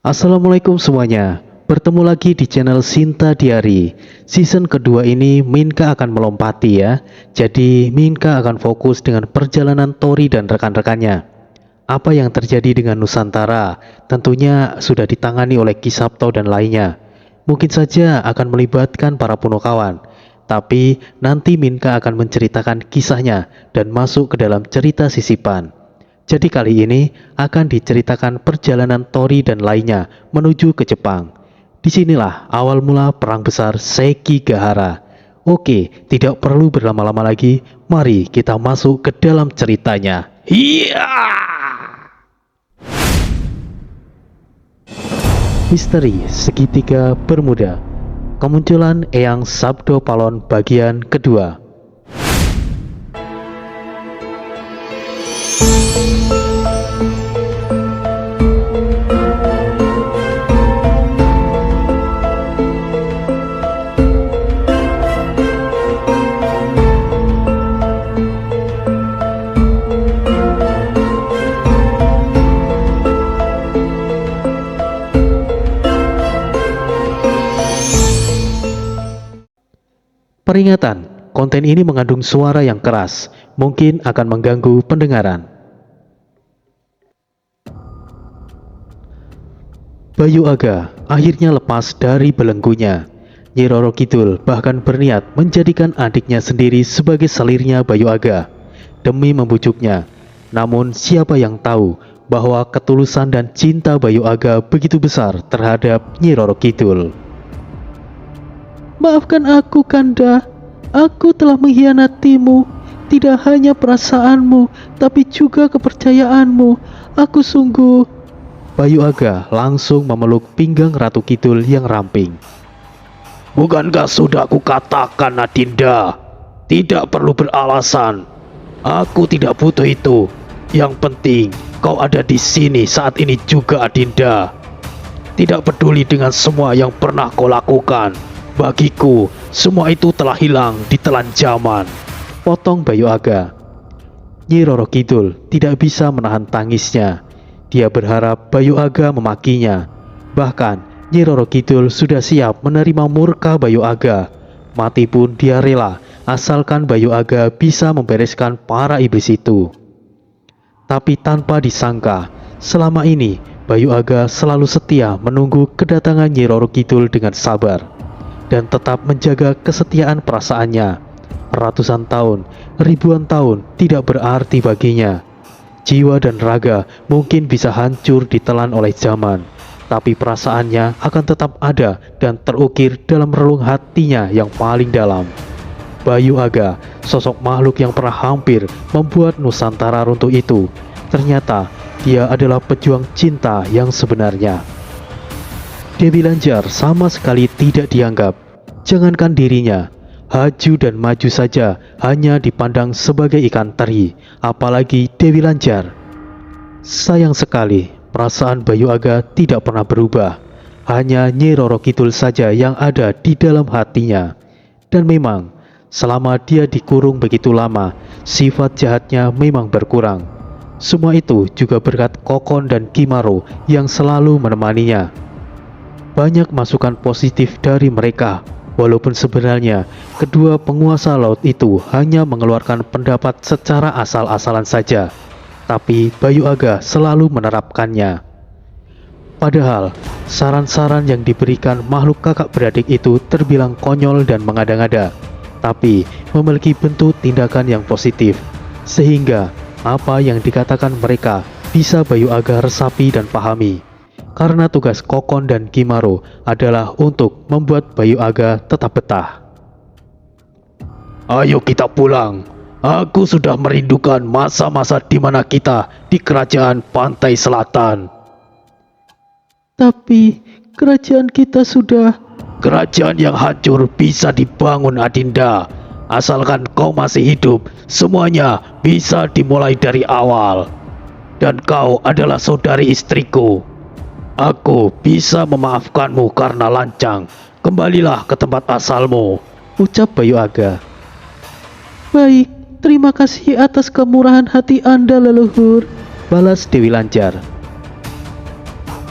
Assalamualaikum semuanya. Bertemu lagi di channel Sinta Diary. Season kedua ini Minka akan melompati ya. Jadi Minka akan fokus dengan perjalanan Tori dan rekan-rekannya. Apa yang terjadi dengan Nusantara tentunya sudah ditangani oleh Ki Sabto dan lainnya. Mungkin saja akan melibatkan para Punokawan. Tapi nanti Minka akan menceritakan kisahnya dan masuk ke dalam cerita sisipan. Jadi kali ini akan diceritakan perjalanan Tori dan lainnya menuju ke Jepang. Disinilah awal mula perang besar Sekigahara. Oke, tidak perlu berlama-lama lagi, mari kita masuk ke dalam ceritanya. Iya! Misteri Segitiga Bermuda. Kemunculan Eyang Sabdo Palon bagian kedua. Peringatan, konten ini mengandung suara yang keras, mungkin akan mengganggu pendengaran. Bayu Aga akhirnya lepas dari belenggunya. Nyi Roro Kidul bahkan berniat menjadikan adiknya sendiri sebagai salirnya Bayu Aga demi membujuknya. Namun siapa yang tahu bahwa ketulusan dan cinta Bayu Aga begitu besar terhadap Nyi Roro Kidul. Maafkan aku, Kanda. Aku telah mengkhianatimu. Tidak hanya perasaanmu, tapi juga kepercayaanmu. Aku sungguh... Bayu Aga langsung memeluk pinggang Ratu Kidul yang ramping. Bukankah sudah aku katakan, Adinda? Tidak perlu beralasan. Aku tidak butuh itu. Yang penting kau ada di sini saat ini juga, Adinda. Tidak peduli dengan semua yang pernah kau lakukan. Bagiku, semua itu telah hilang di telan zaman. Potong Bayu Aga. Nyi Roro Kidul tidak bisa menahan tangisnya. Dia berharap Bayu Aga memakinya. Bahkan, Nyi Roro Kidul sudah siap menerima murka Bayu Aga. Mati pun dia rela, asalkan Bayu Aga bisa membereskan para iblis itu. Tapi tanpa disangka, selama ini Bayu Aga selalu setia menunggu kedatangan Nyi Roro Kidul dengan sabar dan tetap menjaga kesetiaan perasaannya. Ratusan tahun, ribuan tahun tidak berarti baginya. Jiwa dan raga mungkin bisa hancur ditelan oleh zaman, tapi perasaannya akan tetap ada dan terukir dalam relung hatinya yang paling dalam. Bayu Aga, sosok makhluk yang pernah hampir membuat Nusantara runtuh itu, ternyata dia adalah pejuang cinta yang sebenarnya. Dewi Lanjar sama sekali tidak dianggap. Jangankan dirinya, Haju dan Maju saja hanya dipandang sebagai ikan teri, apalagi Dewi Lanjar. Sayang sekali, perasaan Bayu Aga tidak pernah berubah. Hanya Nyi Roro Kidul saja yang ada di dalam hatinya. Dan memang, selama dia dikurung begitu lama, sifat jahatnya memang berkurang. Semua itu juga berkat Kokon dan Kimaro yang selalu menemaninya. Banyak masukan positif dari mereka, walaupun sebenarnya kedua penguasa laut itu hanya mengeluarkan pendapat secara asal-asalan saja. Tapi Bayu Aga selalu menerapkannya. Padahal saran-saran yang diberikan makhluk kakak beradik itu terbilang konyol dan mengada-ngada, tapi memiliki bentuk tindakan yang positif, sehingga apa yang dikatakan mereka bisa Bayu Aga resapi dan pahami. Karena tugas Kokon dan Kimaro adalah untuk membuat Bayu Aga tetap betah. Ayo kita pulang. Aku sudah merindukan masa-masa di mana kita di kerajaan pantai selatan. Tapi kerajaan kita sudah... Kerajaan yang hancur bisa dibangun, Adinda. Asalkan kau masih hidup, semuanya bisa dimulai dari awal. Dan kau adalah saudari istriku. Aku bisa memaafkanmu karena lancang. Kembalilah ke tempat asalmu, ucap Bayu Aga. Baik, terima kasih atas kemurahan hati Anda, leluhur, balas Dewi Lanjar.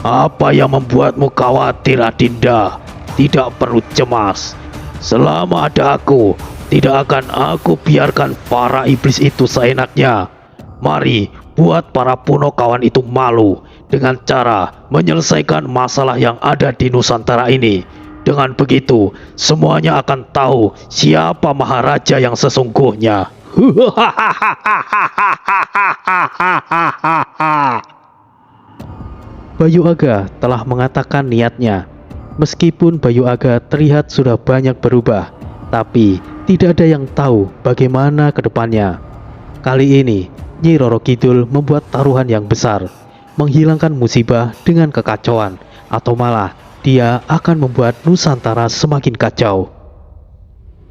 Apa yang membuatmu khawatir, Adinda? Tidak perlu cemas. Selama ada aku, tidak akan aku biarkan para iblis itu seenaknya. Mari buat para Punokawan itu malu dengan cara menyelesaikan masalah yang ada di Nusantara ini. Dengan begitu, semuanya akan tahu siapa Maharaja yang sesungguhnya. Bayu Aga telah mengatakan niatnya. Meskipun Bayu Aga terlihat sudah banyak berubah, tapi tidak ada yang tahu bagaimana ke depannya. Kali ini, Nyi Roro Kidul membuat taruhan yang besar, menghilangkan musibah dengan kekacauan, atau malah dia akan membuat Nusantara semakin kacau.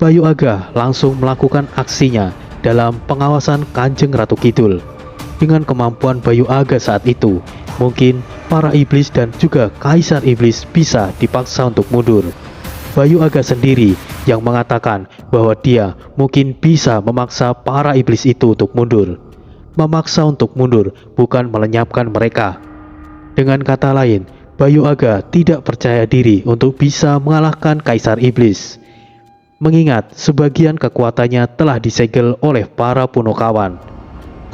Bayu Aga langsung melakukan aksinya dalam pengawasan Kanjeng Ratu Kidul. Dengan kemampuan Bayu Aga saat itu, mungkin para iblis dan juga Kaisar Iblis bisa dipaksa untuk mundur. Bayu Aga sendiri yang mengatakan bahwa dia mungkin bisa memaksa para iblis itu untuk mundur. Memaksa untuk mundur bukan melenyapkan mereka. Dengan kata lain, Bayu Aga tidak percaya diri untuk bisa mengalahkan Kaisar Iblis, mengingat sebagian kekuatannya telah disegel oleh para Punokawan.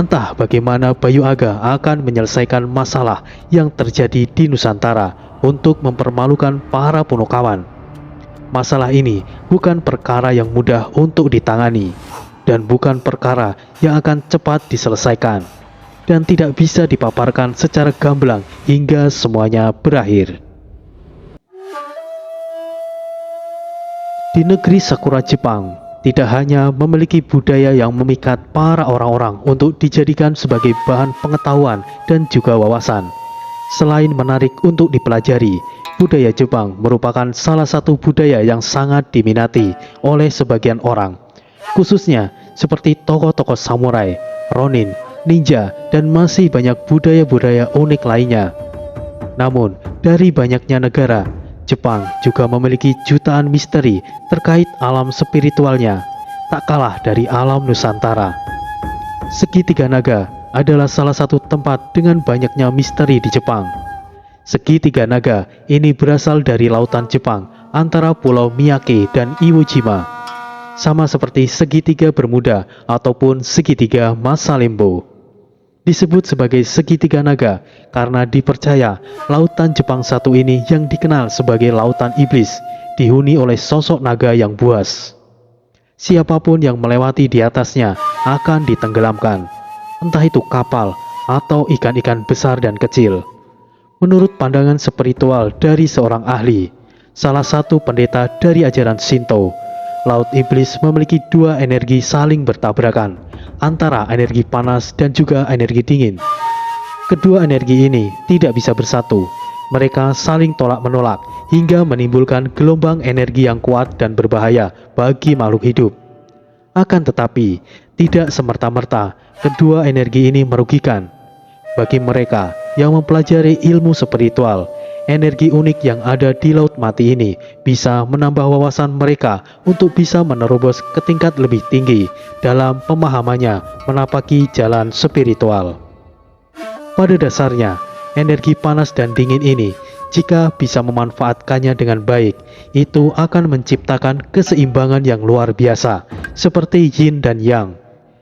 Entah bagaimana Bayu Aga akan menyelesaikan masalah yang terjadi di Nusantara untuk mempermalukan para Punokawan. Masalah ini bukan perkara yang mudah untuk ditangani, dan bukan perkara yang akan cepat diselesaikan, dan tidak bisa dipaparkan secara gamblang hingga semuanya berakhir. Di negeri Sakura Jepang, tidak hanya memiliki budaya yang memikat para orang-orang untuk dijadikan sebagai bahan pengetahuan dan juga wawasan. Selain menarik untuk dipelajari, budaya Jepang merupakan salah satu budaya yang sangat diminati oleh sebagian orang, khususnya seperti tokoh-tokoh samurai, ronin, ninja, dan masih banyak budaya-budaya unik lainnya. Namun, dari banyaknya negara, Jepang juga memiliki jutaan misteri terkait alam spiritualnya, tak kalah dari alam Nusantara. Segitiga Naga adalah salah satu tempat dengan banyaknya misteri di Jepang. Segitiga Naga ini berasal dari lautan Jepang antara Pulau Miyake dan Iwo Jima, sama seperti segitiga Bermuda ataupun segitiga Masalembo. Disebut sebagai segitiga naga karena dipercaya lautan Jepang satu ini yang dikenal sebagai lautan iblis dihuni oleh sosok naga yang buas. Siapapun yang melewati di atasnya akan ditenggelamkan, entah itu kapal atau ikan-ikan besar dan kecil. Menurut pandangan spiritual dari seorang ahli, salah satu pendeta dari ajaran Shinto, laut iblis memiliki dua energi saling bertabrakan, antara energi panas dan juga energi dingin. Kedua energi ini tidak bisa bersatu. Mereka saling tolak-menolak hingga menimbulkan gelombang energi yang kuat dan berbahaya bagi makhluk hidup. Akan tetapi, tidak semerta-merta kedua energi ini merugikan. Bagi mereka yang mempelajari ilmu spiritual, energi unik yang ada di laut mati ini bisa menambah wawasan mereka untuk bisa menerobos ke tingkat lebih tinggi dalam pemahamannya menapaki jalan spiritual. Pada dasarnya, energi panas dan dingin ini, jika bisa memanfaatkannya dengan baik, itu akan menciptakan keseimbangan yang luar biasa, seperti yin dan yang.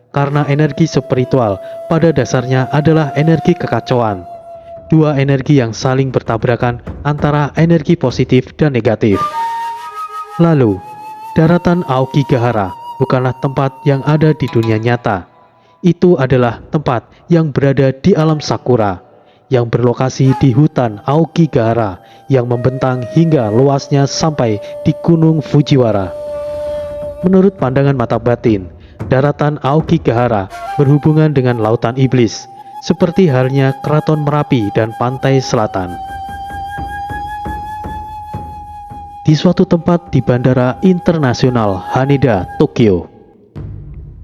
Karena energi spiritual pada dasarnya adalah energi kekacauan. Dua energi yang saling bertabrakan antara energi positif dan negatif. Lalu, daratan Aokigahara bukanlah tempat yang ada di dunia nyata. Itu adalah tempat yang berada di alam Sakura, yang berlokasi di hutan Aokigahara yang membentang hingga luasnya sampai di Gunung Fujiwara. Menurut pandangan mata batin, daratan Aokigahara berhubungan dengan lautan iblis, seperti halnya Keraton Merapi dan pantai selatan. Di suatu tempat di Bandara Internasional Haneda, Tokyo.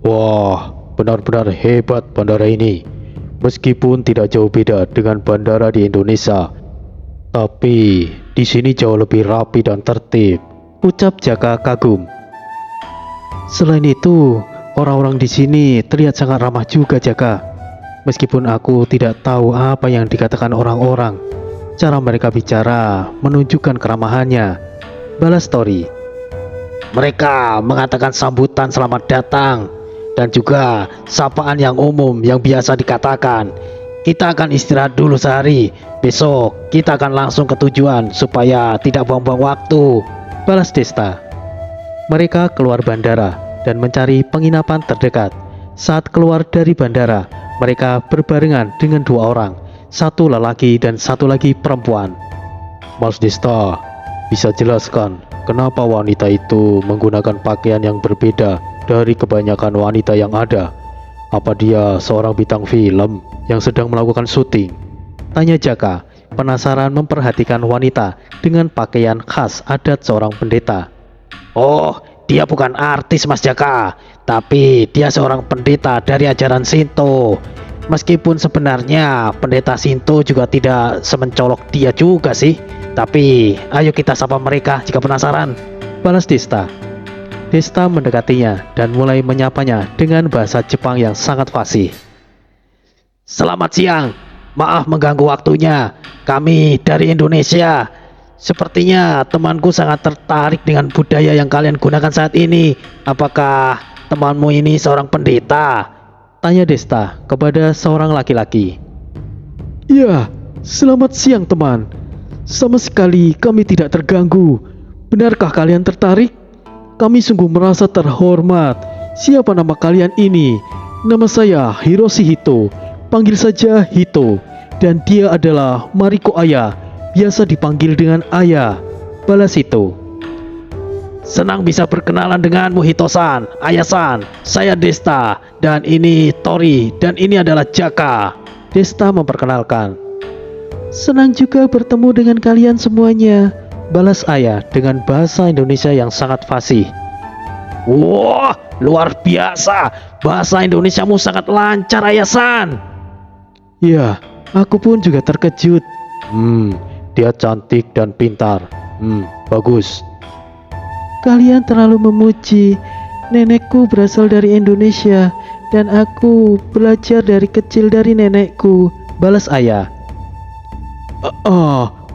Wah, benar-benar hebat bandara ini. Meskipun tidak jauh beda dengan bandara di Indonesia, tapi di sini jauh lebih rapi dan tertib, ucap Jaka kagum. Selain itu, orang-orang di sini terlihat sangat ramah juga, Jaka. Meskipun aku tidak tahu apa yang dikatakan orang-orang, Cara mereka bicara menunjukkan keramahannya. Balas Tori. Mereka mengatakan sambutan selamat datang dan juga sapaan yang umum yang biasa dikatakan. Kita akan istirahat dulu sehari. Besok kita akan langsung ke tujuan supaya tidak buang-buang waktu. Balas Desta. Mereka keluar bandara dan mencari penginapan terdekat. Saat keluar dari bandara, mereka berbarengan dengan dua orang, satu lelaki dan satu lagi perempuan. Mas Desta, bisa jelaskan kenapa wanita itu menggunakan pakaian yang berbeda dari kebanyakan wanita yang ada? Apa dia seorang bintang film yang sedang melakukan syuting? Tanya Jaka, penasaran memperhatikan wanita dengan pakaian khas adat seorang pendeta. Oh, dia bukan artis Mas Jaka, tapi dia seorang pendeta dari ajaran Shinto. Meskipun sebenarnya pendeta Shinto juga tidak semencolok dia juga sih. Tapi ayo kita sapa mereka jika penasaran. Balas Desta. Desta mendekatinya dan mulai menyapanya dengan bahasa Jepang yang sangat fasih. Selamat siang, maaf mengganggu waktunya. Kami dari Indonesia. Sepertinya temanku sangat tertarik dengan budaya yang kalian gunakan saat ini. Apakah temanmu ini seorang pendeta? Tanya Desta kepada seorang laki-laki. Ya, selamat siang teman. Sama sekali kami tidak terganggu. Benarkah kalian tertarik? Kami sungguh merasa terhormat. Siapa nama kalian ini? Nama saya Hiroshi Hito. Panggil saja Hito. Dan dia adalah Mariko Aya. Biasa dipanggil dengan Aya. Balas Hito. Senang bisa berkenalan denganmu Hito-san, Aya-san. Saya Desta. Dan ini Tori. Dan ini adalah Jaka. Desta memperkenalkan. Senang juga bertemu dengan kalian semuanya. Balas Aya dengan bahasa Indonesia yang sangat fasih. Wah, luar biasa. Bahasa Indonesiamu sangat lancar, Aya-san. Ya, aku pun juga terkejut. Dia cantik dan pintar. Bagus. Kalian terlalu memuji. Nenekku berasal dari Indonesia dan aku belajar dari kecil dari nenekku. Balas Aya.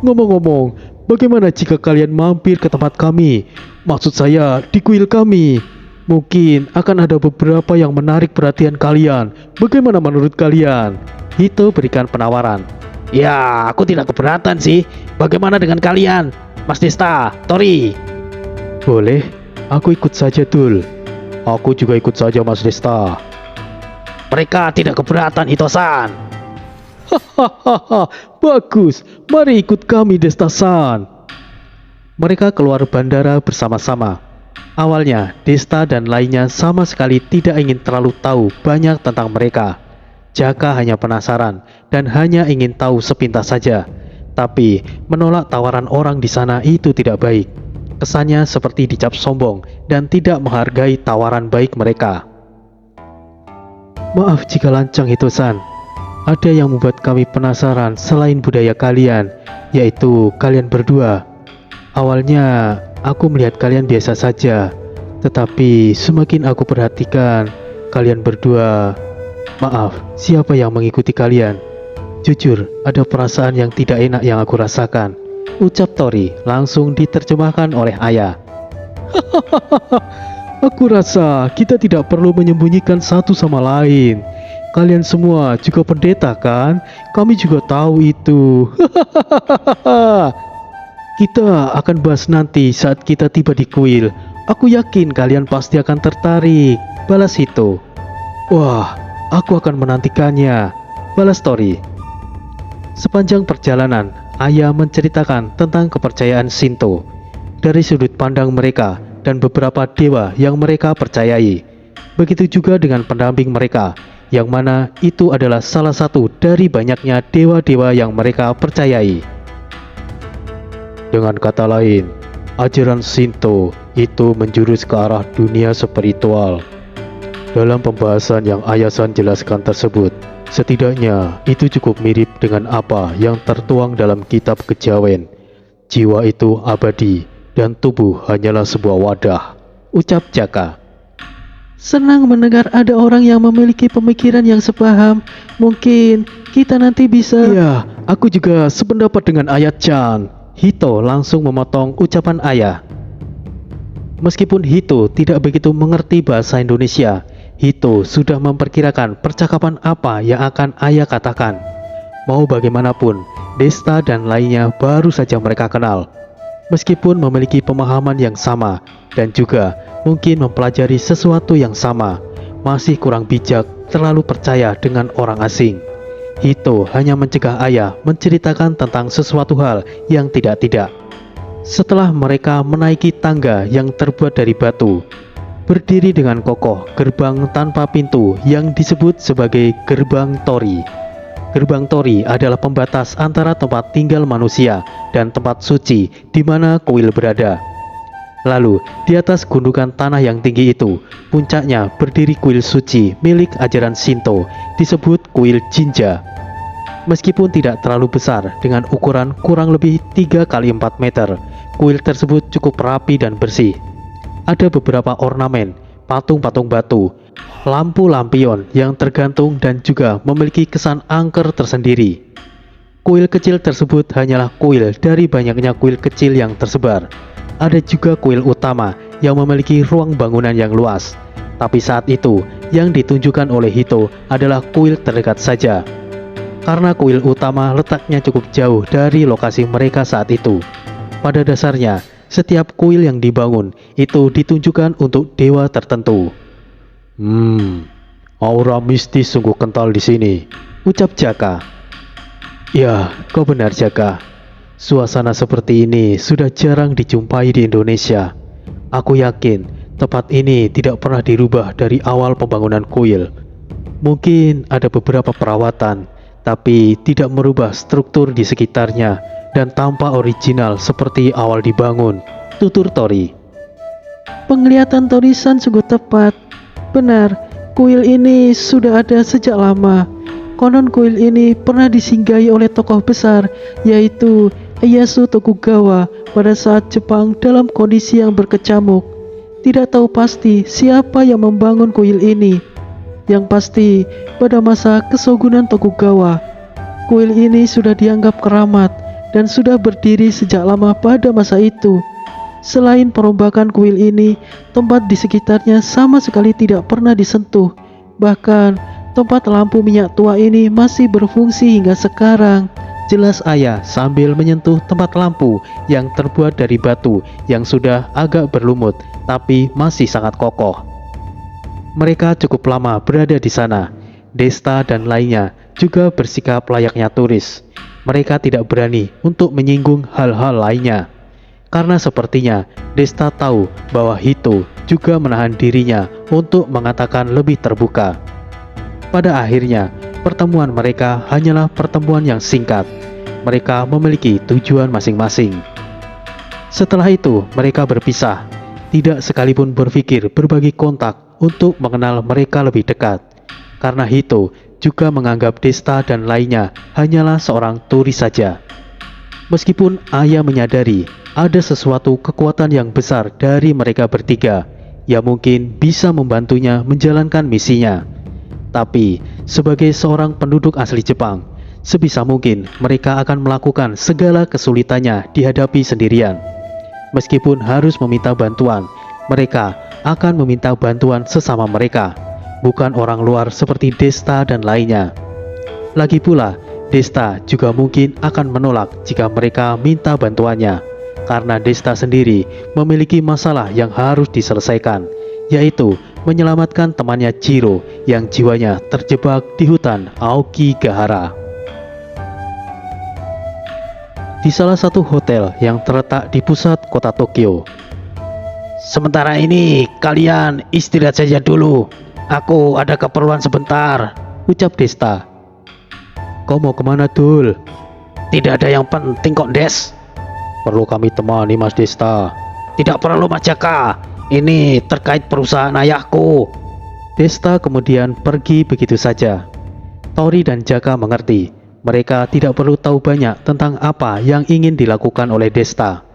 Ngomong-ngomong, bagaimana jika kalian mampir ke tempat kami? Maksud saya, di kuil kami. Mungkin akan ada beberapa yang menarik perhatian kalian. Bagaimana menurut kalian? Hito berikan penawaran. Ya, aku tidak keberatan sih. Bagaimana dengan kalian, Mas Desta, Tori? Boleh, aku ikut saja, Dul. Aku juga ikut saja, Mas Desta. Mereka tidak keberatan, Hito-san. Hahaha, bagus. Mari ikut kami, Desta-san. Mereka keluar bandara bersama-sama. Awalnya, Desta dan lainnya sama sekali tidak ingin terlalu tahu banyak tentang mereka. Jaka hanya penasaran dan hanya ingin tahu sepintas saja. Tapi menolak tawaran orang di sana itu tidak baik. Kesannya seperti dicap sombong dan tidak menghargai tawaran baik mereka. Maaf jika lancang Hito-san. Ada yang membuat kami penasaran selain budaya kalian, yaitu kalian berdua. Awalnya aku melihat kalian biasa saja, tetapi semakin aku perhatikan kalian berdua. Maaf, siapa yang mengikuti kalian? Jujur, ada perasaan yang tidak enak yang aku rasakan. Ucap Tori langsung diterjemahkan oleh Aya. Aku rasa kita tidak perlu menyembunyikan satu sama lain. Kalian semua juga pendeta kan? Kami juga tahu itu. Kita akan bahas nanti saat kita tiba di kuil. Aku yakin kalian pasti akan tertarik. Balas Hito. Wah, aku akan menantikannya. Balas Tori. Sepanjang perjalanan, Aya menceritakan tentang kepercayaan Shinto dari sudut pandang mereka dan beberapa dewa yang mereka percayai. Begitu juga dengan pendamping mereka, yang mana itu adalah salah satu dari banyaknya dewa-dewa yang mereka percayai. Dengan kata lain, ajaran Shinto itu menjurus ke arah dunia spiritual. Dalam pembahasan yang Aya-san jelaskan tersebut, setidaknya itu cukup mirip dengan apa yang tertuang dalam kitab kejawen. Jiwa itu abadi dan tubuh hanyalah sebuah wadah. Ucap Jaka. Senang mendengar ada orang yang memiliki pemikiran yang sepaham. Mungkin kita nanti bisa... Ya, Aku juga sependapat dengan Ayah-chan. Hito langsung memotong ucapan ayah. Meskipun Hito tidak begitu mengerti bahasa Indonesia, Hito sudah memperkirakan percakapan apa yang akan ayah katakan. Mau bagaimanapun, Desta dan lainnya baru saja mereka kenal. Meskipun memiliki pemahaman yang sama dan juga mungkin mempelajari sesuatu yang sama, masih kurang bijak terlalu percaya dengan orang asing. Hito hanya mencegah ayah menceritakan tentang sesuatu hal yang tidak-tidak. Setelah mereka menaiki tangga yang terbuat dari batu, berdiri dengan kokoh gerbang tanpa pintu yang disebut sebagai gerbang tori. Gerbang tori adalah pembatas antara tempat tinggal manusia dan tempat suci di mana kuil berada. Lalu, di atas gundukan tanah yang tinggi itu, puncaknya berdiri kuil suci milik ajaran Shinto, disebut kuil Jinja. Meskipun tidak terlalu besar dengan ukuran kurang lebih 3 kali 4 meter, kuil tersebut cukup rapi dan bersih. Ada beberapa ornamen, patung-patung batu, lampu lampion yang tergantung dan juga memiliki kesan angker tersendiri. Kuil kecil tersebut hanyalah kuil dari banyaknya kuil kecil yang tersebar. Ada juga kuil utama yang memiliki ruang bangunan yang luas. Tapi saat itu, yang ditunjukkan oleh Hito adalah kuil terdekat saja. Karena kuil utama letaknya cukup jauh dari lokasi mereka saat itu. Pada dasarnya, setiap kuil yang dibangun itu ditunjukkan untuk dewa tertentu. Aura mistis sungguh kental di sini, ucap Jaka. Ya, kau benar Jaka. Suasana seperti ini sudah jarang dijumpai di Indonesia. Aku yakin tempat ini tidak pernah dirubah dari awal pembangunan kuil. Mungkin ada beberapa perawatan, tapi tidak merubah struktur di sekitarnya dan tampak original seperti awal dibangun, tutur Tori. Penglihatan Tori-san sungguh tepat. Benar, kuil ini sudah ada sejak lama. Konon kuil ini pernah disinggahi oleh tokoh besar, yaitu Ieyasu Tokugawa pada saat Jepang dalam kondisi yang berkecamuk. Tidak tahu pasti siapa yang membangun kuil ini. Yang pasti, pada masa Kesogunan Tokugawa, kuil ini sudah dianggap keramat dan sudah berdiri sejak lama pada masa itu. Selain perombakan kuil ini, tempat di sekitarnya sama sekali tidak pernah disentuh. Bahkan, tempat lampu minyak tua ini masih berfungsi hingga sekarang. Jelas ayah sambil menyentuh tempat lampu yang terbuat dari batu yang sudah agak berlumut tapi masih sangat kokoh. Mereka cukup lama berada di sana. Desta dan lainnya juga bersikap layaknya turis. Mereka tidak berani untuk menyinggung hal-hal lainnya. Karena sepertinya Desta tahu bahwa Hito juga menahan dirinya untuk mengatakan lebih terbuka. Pada akhirnya, pertemuan mereka hanyalah pertemuan yang singkat. Mereka memiliki tujuan masing-masing. Setelah itu, mereka berpisah, tidak sekalipun berpikir berbagi kontak untuk mengenal mereka lebih dekat. Karena Hito juga menganggap Desta dan lainnya hanyalah seorang turis saja. Meskipun ayah menyadari ada sesuatu kekuatan yang besar dari mereka bertiga, yang mungkin bisa membantunya menjalankan misinya. Tapi, sebagai seorang penduduk asli Jepang, sebisa mungkin mereka akan melakukan segala kesulitannya dihadapi sendirian. Meskipun harus meminta bantuan, mereka akan meminta bantuan sesama mereka, bukan orang luar seperti Desta dan lainnya. Lagi pula, Desta juga mungkin akan menolak jika mereka minta bantuannya, karena Desta sendiri memiliki masalah yang harus diselesaikan, yaitu menyelamatkan temannya Jiro yang jiwanya terjebak di hutan Aokigahara. Di salah satu hotel yang terletak di pusat kota Tokyo. Sementara ini kalian istirahat saja dulu. Aku ada keperluan sebentar, ucap Desta. Kau mau kemana, Dul? Tidak ada yang penting kok, Des. Perlu kami temani, Mas Desta? Tidak perlu, Mas Jaka. Ini terkait perusahaan ayahku. Desta kemudian pergi begitu saja. Tori dan Jaka mengerti. Mereka tidak perlu tahu banyak tentang apa yang ingin dilakukan oleh Desta.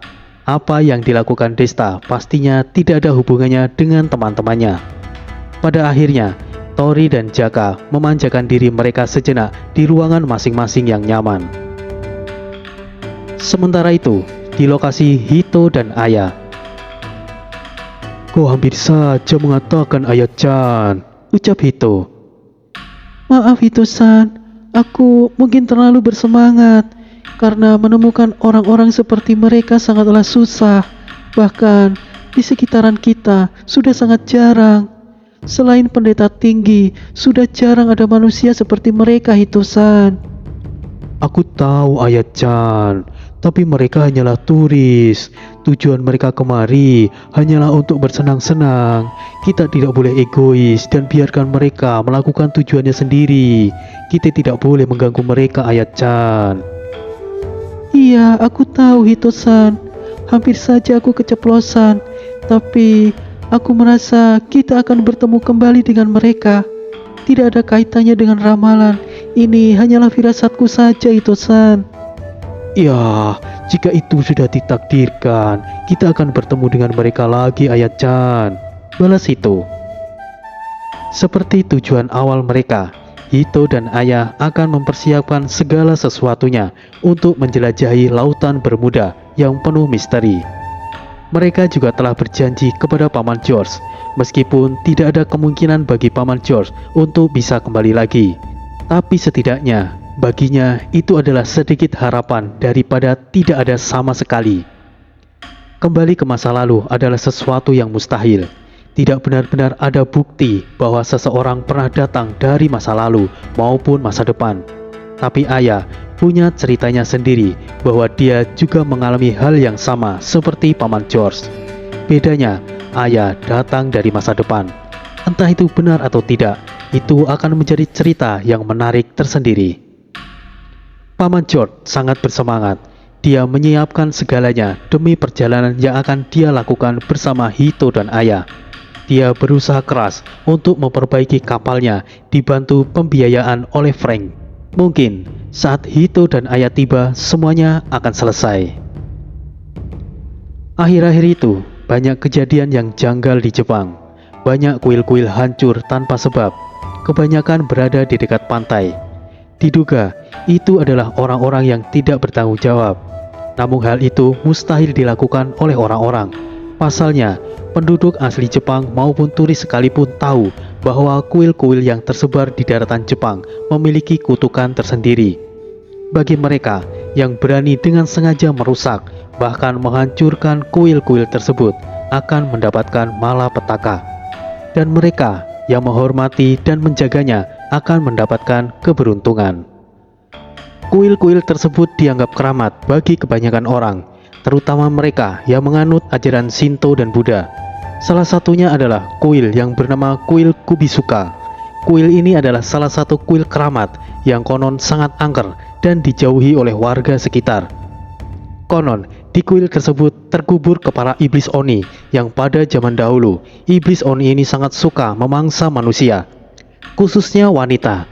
Apa yang dilakukan Desta pastinya tidak ada hubungannya dengan teman-temannya. Pada akhirnya, Tori dan Jaka memanjakan diri mereka sejenak di ruangan masing-masing yang nyaman. Sementara itu, di lokasi Hito dan Aya. Kau hampir saja mengatakan Aya-chan, ucap Hito. Maaf Hito-san, aku mungkin terlalu bersemangat karena menemukan orang-orang seperti mereka sangatlah susah. Bahkan di sekitaran kita sudah sangat jarang. Selain pendeta tinggi, sudah jarang ada manusia seperti mereka Hito-san. Aku tahu Aya-chan, tapi mereka hanyalah turis. Tujuan mereka kemari hanyalah untuk bersenang-senang. Kita tidak boleh egois dan biarkan mereka melakukan tujuannya sendiri. Kita tidak boleh mengganggu mereka, Aya-chan. Iya, aku tahu Hito-san. Hampir saja aku keceplosan, tapi aku merasa kita akan bertemu kembali dengan mereka. Tidak ada kaitannya dengan ramalan. Ini hanyalah firasatku saja Hito-san. Ya, jika itu sudah ditakdirkan, kita akan bertemu dengan mereka lagi, Aya-chan, balas Hito. Seperti tujuan awal mereka, Hito dan Aya akan mempersiapkan segala sesuatunya untuk menjelajahi lautan Bermuda yang penuh misteri. Mereka juga telah berjanji kepada Paman George, meskipun tidak ada kemungkinan bagi Paman George untuk bisa kembali lagi. Tapi setidaknya, baginya itu adalah sedikit harapan daripada tidak ada sama sekali. Kembali ke masa lalu adalah sesuatu yang mustahil. Tidak benar-benar ada bukti bahwa seseorang pernah datang dari masa lalu maupun masa depan. Tapi Aya punya ceritanya sendiri bahwa dia juga mengalami hal yang sama seperti Paman George. Bedanya, Aya datang dari masa depan. Entah itu benar atau tidak, itu akan menjadi cerita yang menarik tersendiri. Paman George sangat bersemangat. Dia menyiapkan segalanya demi perjalanan yang akan dia lakukan bersama Hito dan Aya. Dia berusaha keras untuk memperbaiki kapalnya dibantu pembiayaan oleh Frank. Mungkin saat Hito dan Aya tiba, semuanya akan selesai. Akhir-akhir itu, banyak kejadian yang janggal di Jepang. Banyak kuil-kuil hancur tanpa sebab. Kebanyakan berada di dekat pantai. Diduga, itu adalah orang-orang yang tidak bertanggung jawab. Namun hal itu mustahil dilakukan oleh orang-orang. Pasalnya, penduduk asli Jepang maupun turis sekalipun tahu bahwa kuil-kuil yang tersebar di daratan Jepang memiliki kutukan tersendiri. Bagi mereka yang berani dengan sengaja merusak, bahkan menghancurkan kuil-kuil tersebut, akan mendapatkan malapetaka. Dan mereka yang menghormati dan menjaganya akan mendapatkan keberuntungan. Kuil-kuil tersebut dianggap keramat bagi kebanyakan orang, terutama mereka yang menganut ajaran Shinto dan Buddha. Salah satunya adalah kuil yang bernama Kuil Kubisuka. Kuil ini adalah salah satu kuil keramat yang konon sangat angker dan dijauhi oleh warga sekitar. Konon, di kuil tersebut terkubur kepala iblis Oni yang pada zaman dahulu, iblis Oni ini sangat suka memangsa manusia, khususnya wanita.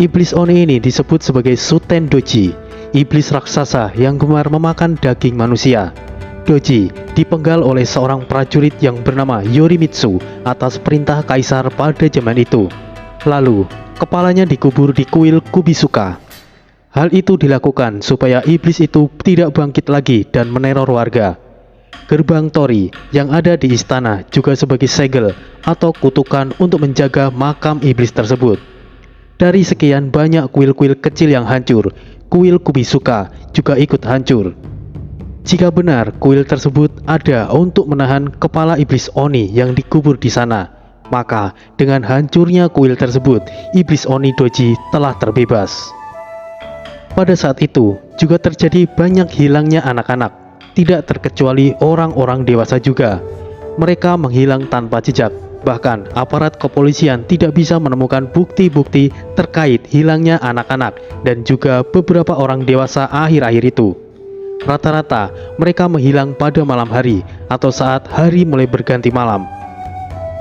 Iblis Oni ini disebut sebagai Suten Doji, iblis raksasa yang gemar memakan daging manusia. Doji dipenggal oleh seorang prajurit yang bernama Yorimitsu atas perintah kaisar pada zaman itu. Lalu, kepalanya dikubur di kuil Kubisuka. Hal itu dilakukan supaya iblis itu tidak bangkit lagi dan meneror warga. Gerbang Tori yang ada di istana juga sebagai segel atau kutukan untuk menjaga makam iblis tersebut. Dari sekian banyak kuil-kuil kecil yang hancur, kuil Kubisuka juga ikut hancur. Jika benar kuil tersebut ada untuk menahan kepala iblis Oni yang dikubur di sana, maka dengan hancurnya kuil tersebut, iblis Oni Doji telah terbebas. Pada saat itu juga terjadi banyak hilangnya anak-anak, tidak terkecuali orang-orang dewasa juga. Mereka menghilang tanpa jejak. Bahkan aparat kepolisian tidak bisa menemukan bukti-bukti terkait hilangnya anak-anak dan juga beberapa orang dewasa akhir-akhir itu. Rata-rata mereka menghilang pada malam hari atau saat hari mulai berganti malam.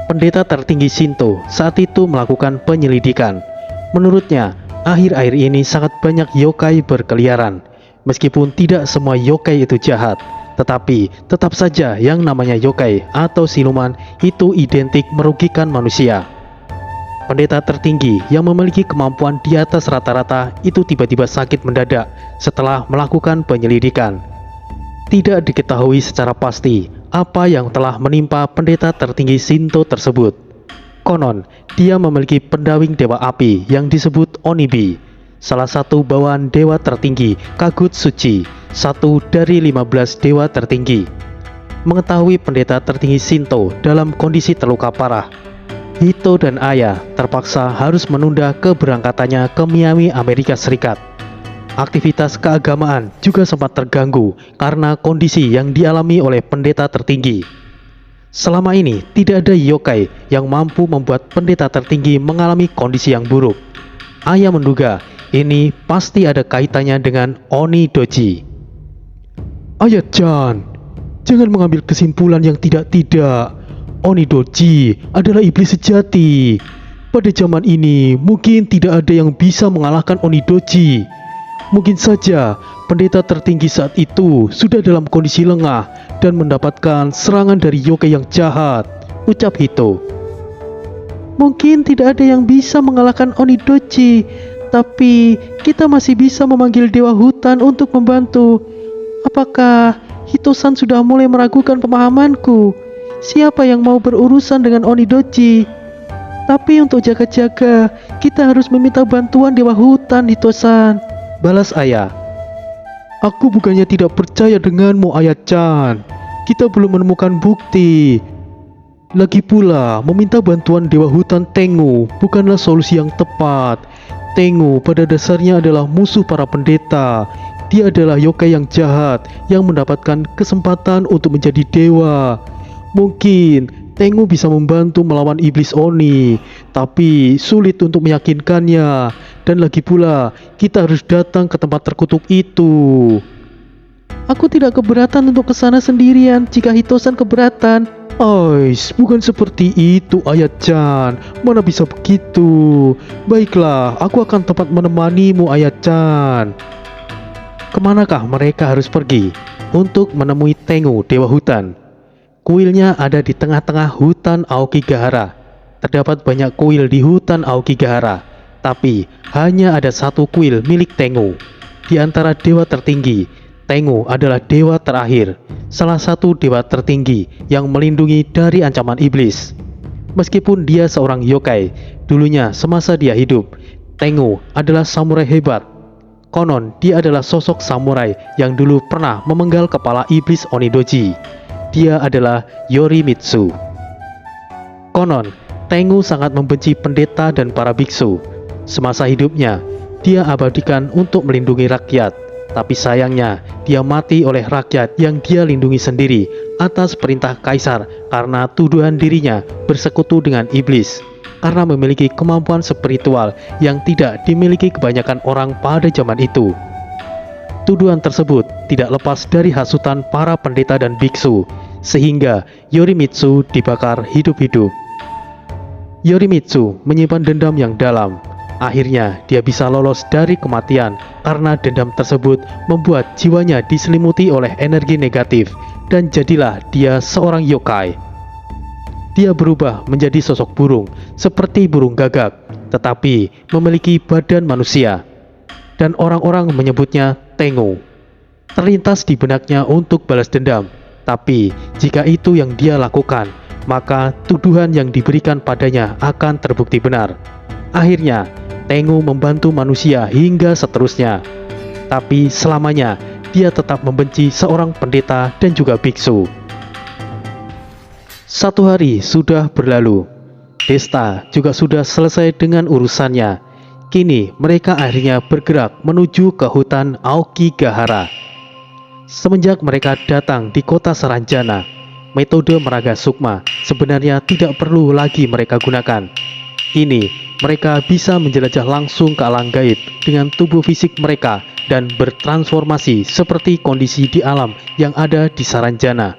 Pendeta tertinggi Shinto saat itu melakukan penyelidikan. Menurutnya, akhir-akhir ini sangat banyak yokai berkeliaran. Meskipun tidak semua yokai itu jahat, tetapi tetap saja yang namanya yokai atau siluman itu identik merugikan manusia. Pendeta tertinggi yang memiliki kemampuan di atas rata-rata itu tiba-tiba sakit mendadak setelah melakukan penyelidikan. Tidak diketahui secara pasti apa yang telah menimpa pendeta tertinggi Shinto tersebut. Konon, dia memiliki pendawing dewa api yang disebut Onibi, salah satu bawaan dewa tertinggi Kagutsuchi, satu dari 15 dewa tertinggi. Mengetahui pendeta tertinggi Shinto dalam kondisi terluka parah, Hito dan Aya terpaksa harus menunda keberangkatannya ke Miami, Amerika Serikat. Aktivitas keagamaan juga sempat terganggu karena kondisi yang dialami oleh pendeta tertinggi. Selama ini tidak ada yokai yang mampu membuat pendeta tertinggi mengalami kondisi yang buruk. Aya menduga ini pasti ada kaitannya dengan Oni Doji. Aya-chan, jangan mengambil kesimpulan yang tidak-tidak. Oni Doji adalah iblis sejati. Pada zaman ini mungkin tidak ada yang bisa mengalahkan Oni Doji. Mungkin saja pendeta tertinggi saat itu sudah dalam kondisi lengah dan mendapatkan serangan dari yokai yang jahat, ucap Hito. Mungkin tidak ada yang bisa mengalahkan Oni Doji, tapi kita masih bisa memanggil dewa hutan untuk membantu. Apakah Hito-san sudah mulai meragukan pemahamanku? Siapa yang mau berurusan dengan Oni Doji? Tapi untuk jaga-jaga, kita harus meminta bantuan dewa hutan, Hito-san, balas Aya. Aku bukannya tidak percaya denganmu, Aya-chan. Kita belum menemukan bukti. Lagi pula, meminta bantuan dewa hutan Tengu bukanlah solusi yang tepat. Tengu pada dasarnya adalah musuh para pendeta. Dia adalah yokai yang jahat yang mendapatkan kesempatan untuk menjadi dewa. Mungkin Tengu bisa membantu melawan iblis Oni, tapi sulit untuk meyakinkannya. Dan lagi pula, kita harus datang ke tempat terkutuk itu. Aku tidak keberatan untuk ke sana sendirian jika Hito-san keberatan. Ais, bukan seperti itu, Aya-chan. Mana bisa begitu? Baiklah, aku akan tempat menemanimu, Aya-chan. Kemanakah mereka harus pergi untuk menemui Tengu, dewa hutan? Kuilnya ada di tengah-tengah hutan Aokigahara. Terdapat banyak kuil di hutan Aokigahara, tapi hanya ada satu kuil milik Tengu. Di antara dewa tertinggi, Tengu adalah dewa terakhir, salah satu dewa tertinggi yang melindungi dari ancaman iblis. Meskipun dia seorang yokai, dulunya semasa dia hidup, Tengu adalah samurai hebat. Konon dia adalah sosok samurai yang dulu pernah memenggal kepala iblis Onidoji. Dia adalah Yorimitsu. Konon, Tengu sangat membenci pendeta dan para biksu. Semasa hidupnya, dia abadikan untuk melindungi rakyat. Tapi sayangnya, dia mati oleh rakyat yang dia lindungi sendiri atas perintah kaisar karena tuduhan dirinya bersekutu dengan iblis. Karena memiliki kemampuan spiritual yang tidak dimiliki kebanyakan orang pada zaman itu. Tuduhan tersebut tidak lepas dari hasutan para pendeta dan biksu, sehingga Yorimitsu dibakar hidup-hidup. Yorimitsu menyimpan dendam yang dalam. Akhirnya dia bisa lolos dari kematian karena dendam tersebut membuat jiwanya diselimuti oleh energi negatif, dan jadilah dia seorang yokai. Dia berubah menjadi sosok burung seperti burung gagak, tetapi memiliki badan manusia, dan orang-orang menyebutnya Tengu. Terlintas di benaknya untuk balas dendam, tapi jika itu yang dia lakukan, maka tuduhan yang diberikan padanya akan terbukti benar. Akhirnya Tengu membantu manusia hingga seterusnya, tapi selamanya dia tetap membenci seorang pendeta dan juga biksu. Satu hari sudah berlalu. Desta juga sudah selesai dengan urusannya. Kini mereka akhirnya bergerak menuju ke hutan Aokigahara. Semenjak mereka datang di kota Saranjana, metode meraga sukma sebenarnya tidak perlu lagi mereka gunakan. Kini mereka bisa menjelajah langsung ke alam gaib dengan tubuh fisik mereka dan bertransformasi seperti kondisi di alam yang ada di Saranjana.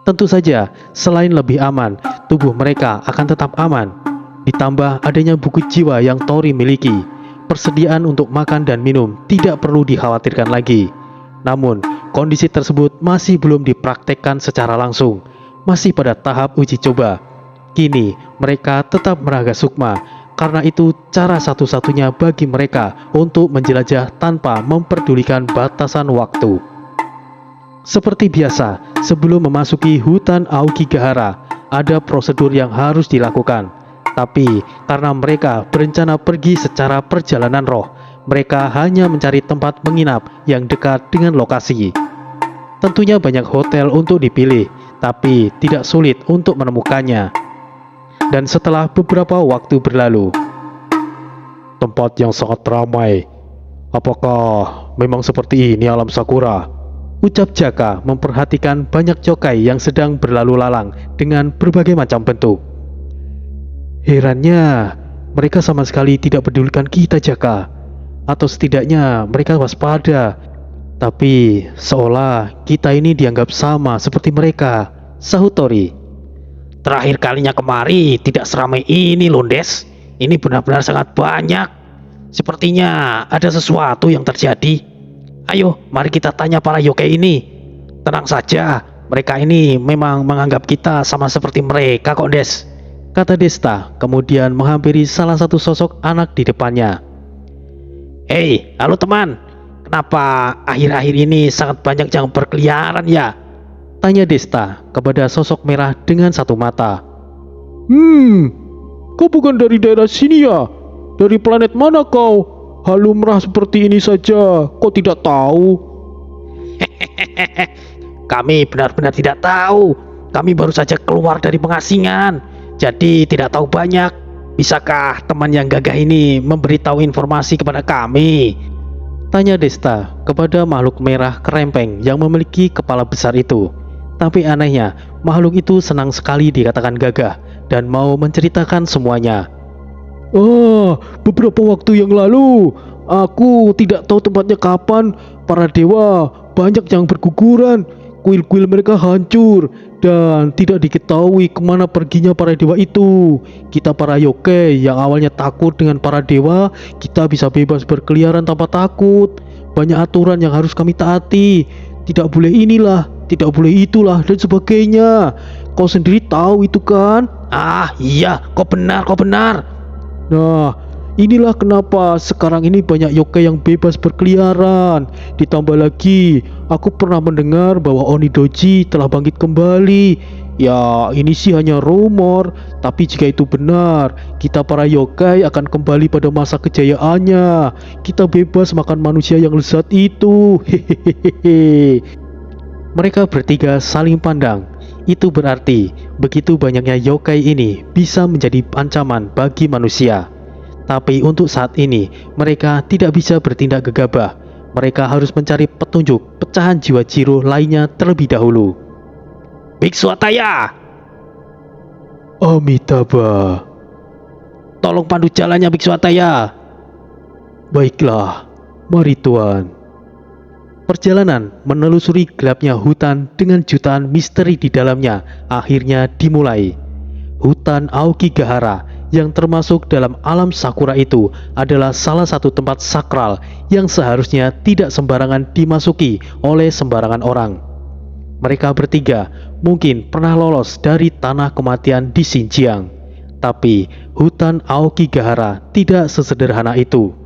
Tentu saja, selain lebih aman, tubuh mereka akan tetap aman. Ditambah adanya buku jiwa yang Tori miliki, persediaan untuk makan dan minum tidak perlu dikhawatirkan lagi. Namun, kondisi tersebut masih belum dipraktekkan secara langsung, masih pada tahap uji coba. Kini mereka tetap meraga sukma, karena itu cara satu-satunya bagi mereka untuk menjelajah tanpa memperdulikan batasan waktu. Seperti biasa, sebelum memasuki hutan Aokigahara, ada prosedur yang harus dilakukan. Tapi karena mereka berencana pergi secara perjalanan roh, mereka hanya mencari tempat menginap yang dekat dengan lokasi. Tentunya banyak hotel untuk dipilih, tapi tidak sulit untuk menemukannya. Dan setelah beberapa waktu berlalu, tempat yang sangat ramai. Apakah memang seperti ini alam Sakura? Ucap Jaka memperhatikan banyak yokai yang sedang berlalu lalang dengan berbagai macam bentuk. Herannya, mereka sama sekali tidak pedulikan kita, Jaka. Atau setidaknya mereka waspada. Tapi seolah kita ini dianggap sama seperti mereka, sahut Tori. Terakhir kalinya kemari tidak seramai ini, Londes. Ini benar-benar sangat banyak. Sepertinya ada sesuatu yang terjadi. Ayo, mari kita tanya para yokai ini. Tenang saja, mereka ini memang menganggap kita sama seperti mereka kok, Des, kata Desta, kemudian menghampiri salah satu sosok anak di depannya. Hei, halo teman. Kenapa akhir-akhir ini sangat banyak yang berkeliaran ya? Tanya Desta kepada sosok merah dengan satu mata. Kau bukan dari daerah sini ya? Dari planet mana kau? Halumrah seperti ini saja, kau tidak tahu? Kami benar-benar tidak tahu. Kami baru saja keluar dari pengasingan, jadi tidak tahu banyak. Bisakah teman yang gagah ini memberitahu informasi kepada kami? Tanya Desta kepada makhluk merah kerempeng yang memiliki kepala besar itu. Tapi anehnya, makhluk itu senang sekali dikatakan gagah dan mau menceritakan semuanya. Beberapa waktu yang lalu, aku tidak tahu tempatnya kapan. Para dewa banyak yang berguguran, kuil-kuil mereka hancur, dan tidak diketahui kemana perginya para dewa itu. Kita para yokai yang awalnya takut dengan para dewa, kita bisa bebas berkeliaran tanpa takut. Banyak aturan yang harus kami taati. Tidak boleh inilah, tidak boleh itulah, dan sebagainya. Kau sendiri tahu itu kan? Iya, kau benar. Nah, inilah kenapa sekarang ini banyak yokai yang bebas berkeliaran. Ditambah lagi, aku pernah mendengar bahwa Onidoji telah bangkit kembali. Ya, ini sih hanya rumor, tapi jika itu benar, kita para yokai akan kembali pada masa kejayaannya. Kita bebas makan manusia yang lezat itu. Hehehe. Mereka bertiga saling pandang. Itu berarti begitu banyaknya yokai ini bisa menjadi ancaman bagi manusia. Tapi untuk saat ini mereka tidak bisa bertindak gegabah. Mereka harus mencari petunjuk pecahan jiwa Jiro lainnya terlebih dahulu. Biksu Ataya, Amitabha, tolong pandu jalannya Biksu Ataya. Baiklah, mari Tuan. Perjalanan menelusuri gelapnya hutan dengan jutaan misteri di dalamnya akhirnya dimulai. Hutan Aokigahara yang termasuk dalam alam Sakura itu adalah salah satu tempat sakral yang seharusnya tidak sembarangan dimasuki oleh sembarangan orang. Mereka bertiga mungkin pernah lolos dari tanah kematian di Xinjiang, tapi hutan Aokigahara tidak sesederhana itu.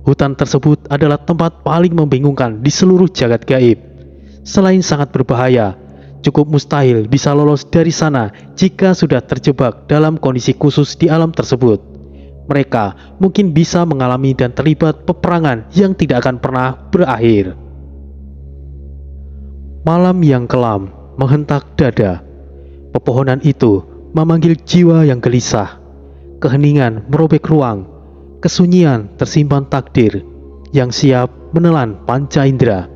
Hutan tersebut adalah tempat paling membingungkan di seluruh jagat gaib. Selain sangat berbahaya, cukup mustahil bisa lolos dari sana jika sudah terjebak dalam kondisi khusus di alam tersebut. Mereka mungkin bisa mengalami dan terlibat peperangan yang tidak akan pernah berakhir. Malam yang kelam menghentak dada. Pepohonan itu memanggil jiwa yang gelisah. Keheningan merobek ruang. Kesunyian tersimpan takdir yang siap menelan panca indera.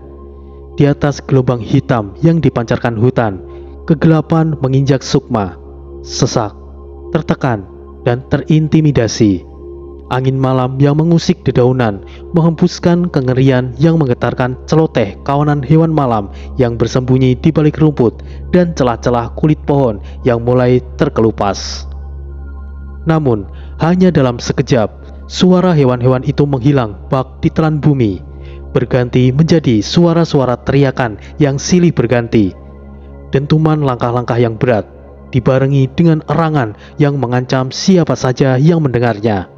Di atas gelombang hitam yang dipancarkan hutan, kegelapan menginjak sukma, sesak, tertekan, dan terintimidasi. Angin malam yang mengusik dedaunan menghembuskan kengerian yang menggetarkan celoteh kawanan hewan malam yang bersembunyi di balik rumput dan celah-celah kulit pohon yang mulai terkelupas. Namun, hanya dalam sekejap, suara hewan-hewan itu menghilang bak di telan bumi, berganti menjadi suara-suara teriakan yang silih berganti, dentuman langkah-langkah yang berat, dibarengi dengan erangan yang mengancam siapa saja yang mendengarnya.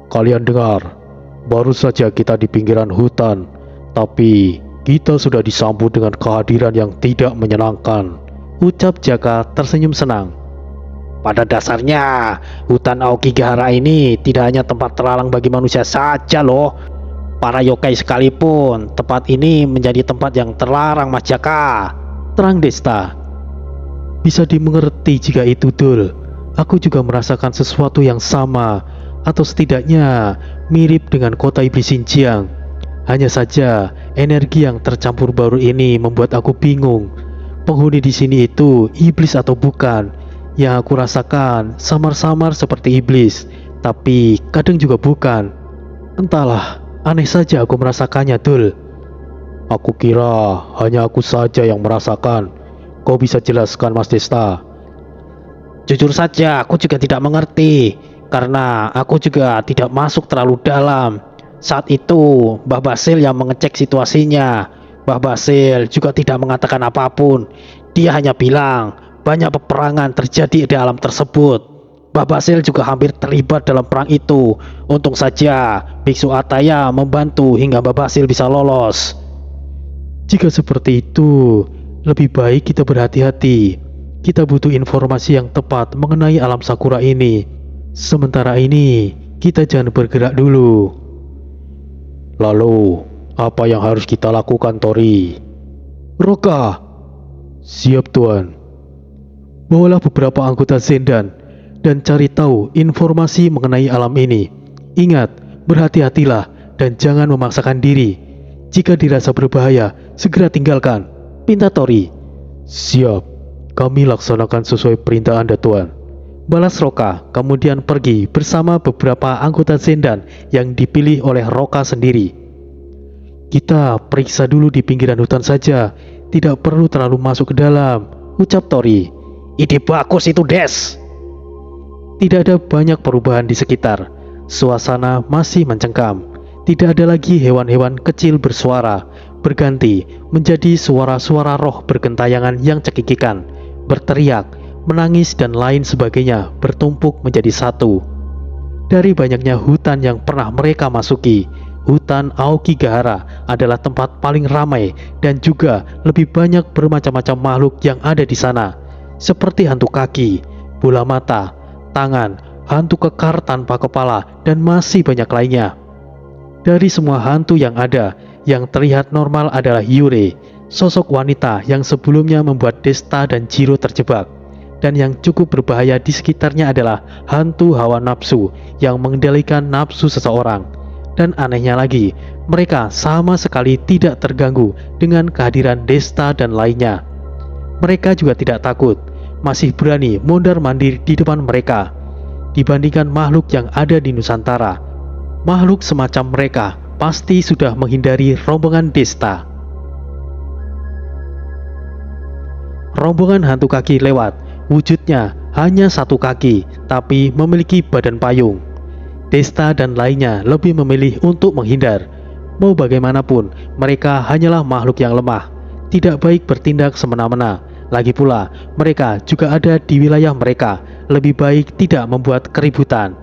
Kalian dengar, baru saja kita di pinggiran hutan, tapi kita sudah disambut dengan kehadiran yang tidak menyenangkan, ucap Jaka tersenyum senang. Pada dasarnya, hutan Aokigahara ini tidak hanya tempat terlarang bagi manusia saja loh. Para yokai sekalipun, tempat ini menjadi tempat yang terlarang, Mas Jaka, terang Desta. Bisa dimengerti jika itu Dul. Aku juga merasakan sesuatu yang sama, atau setidaknya mirip dengan kota iblis Xinjiang. Hanya saja, energi yang tercampur baru ini membuat aku bingung. Penghuni di sini itu iblis atau bukan? Yang aku rasakan samar-samar seperti iblis, tapi kadang juga bukan. Entahlah, aneh saja aku merasakannya, Dul. Aku kira hanya aku saja yang merasakan. Kau bisa jelaskan, Mas Desta? jujur saja aku juga tidak mengerti, karena aku juga tidak masuk terlalu dalam. Saat itu, Mbah Basil yang mengecek situasinya. Mbah Basil juga tidak mengatakan apapun. Dia hanya bilang, banyak peperangan terjadi di alam tersebut. Mbah Basil juga hampir terlibat dalam perang itu. Untung saja, Biksu Ataya membantu hingga Mbah Basil bisa lolos. Jika seperti itu, lebih baik kita berhati-hati. Kita butuh informasi yang tepat mengenai alam Sakura ini. Sementara ini, kita jangan bergerak dulu. Lalu, apa yang harus kita lakukan, Tori? Roka! Siap, Tuan. Bawalah beberapa anggota Zendan dan cari tahu informasi mengenai alam ini. Ingat, berhati-hatilah dan jangan memaksakan diri. Jika dirasa berbahaya, segera tinggalkan, pinta Tori. Siap. Kami laksanakan sesuai perintah Anda, Tuan. Balas Roka, kemudian pergi bersama beberapa anggota Zendan yang dipilih oleh Roka sendiri. Kita periksa dulu di pinggiran hutan saja, tidak perlu terlalu masuk ke dalam, ucap Tori. Ide bagus itu, Des. Tidak ada banyak perubahan di sekitar. Suasana masih mencengkam. Tidak ada lagi hewan-hewan kecil bersuara, berganti menjadi suara-suara roh bergentayangan yang cekikikan, berteriak, menangis dan lain sebagainya bertumpuk menjadi satu. Dari banyaknya hutan yang pernah mereka masuki, hutan Aokigahara adalah tempat paling ramai dan juga lebih banyak bermacam-macam makhluk yang ada di sana, seperti hantu kaki, bola mata, tangan, hantu kekar tanpa kepala, dan masih banyak lainnya. Dari semua hantu yang ada, yang terlihat normal adalah Yure, sosok wanita yang sebelumnya membuat Desta dan Jiro terjebak. Dan yang cukup berbahaya di sekitarnya adalah hantu hawa nafsu yang mengendalikan nafsu seseorang. Dan anehnya lagi, mereka sama sekali tidak terganggu dengan kehadiran Desta dan lainnya. Mereka juga tidak takut, masih berani mondar-mandir di depan mereka. Dibandingkan makhluk yang ada di Nusantara, makhluk semacam mereka pasti sudah menghindari rombongan Desta. Rombongan hantu kaki lewat. Wujudnya hanya satu kaki, tapi memiliki badan payung. Desta dan lainnya lebih memilih untuk menghindar. Mau bagaimanapun, mereka hanyalah makhluk yang lemah. Tidak baik bertindak semena-mena. Lagi pula, mereka juga ada di wilayah mereka. Lebih baik tidak membuat keributan.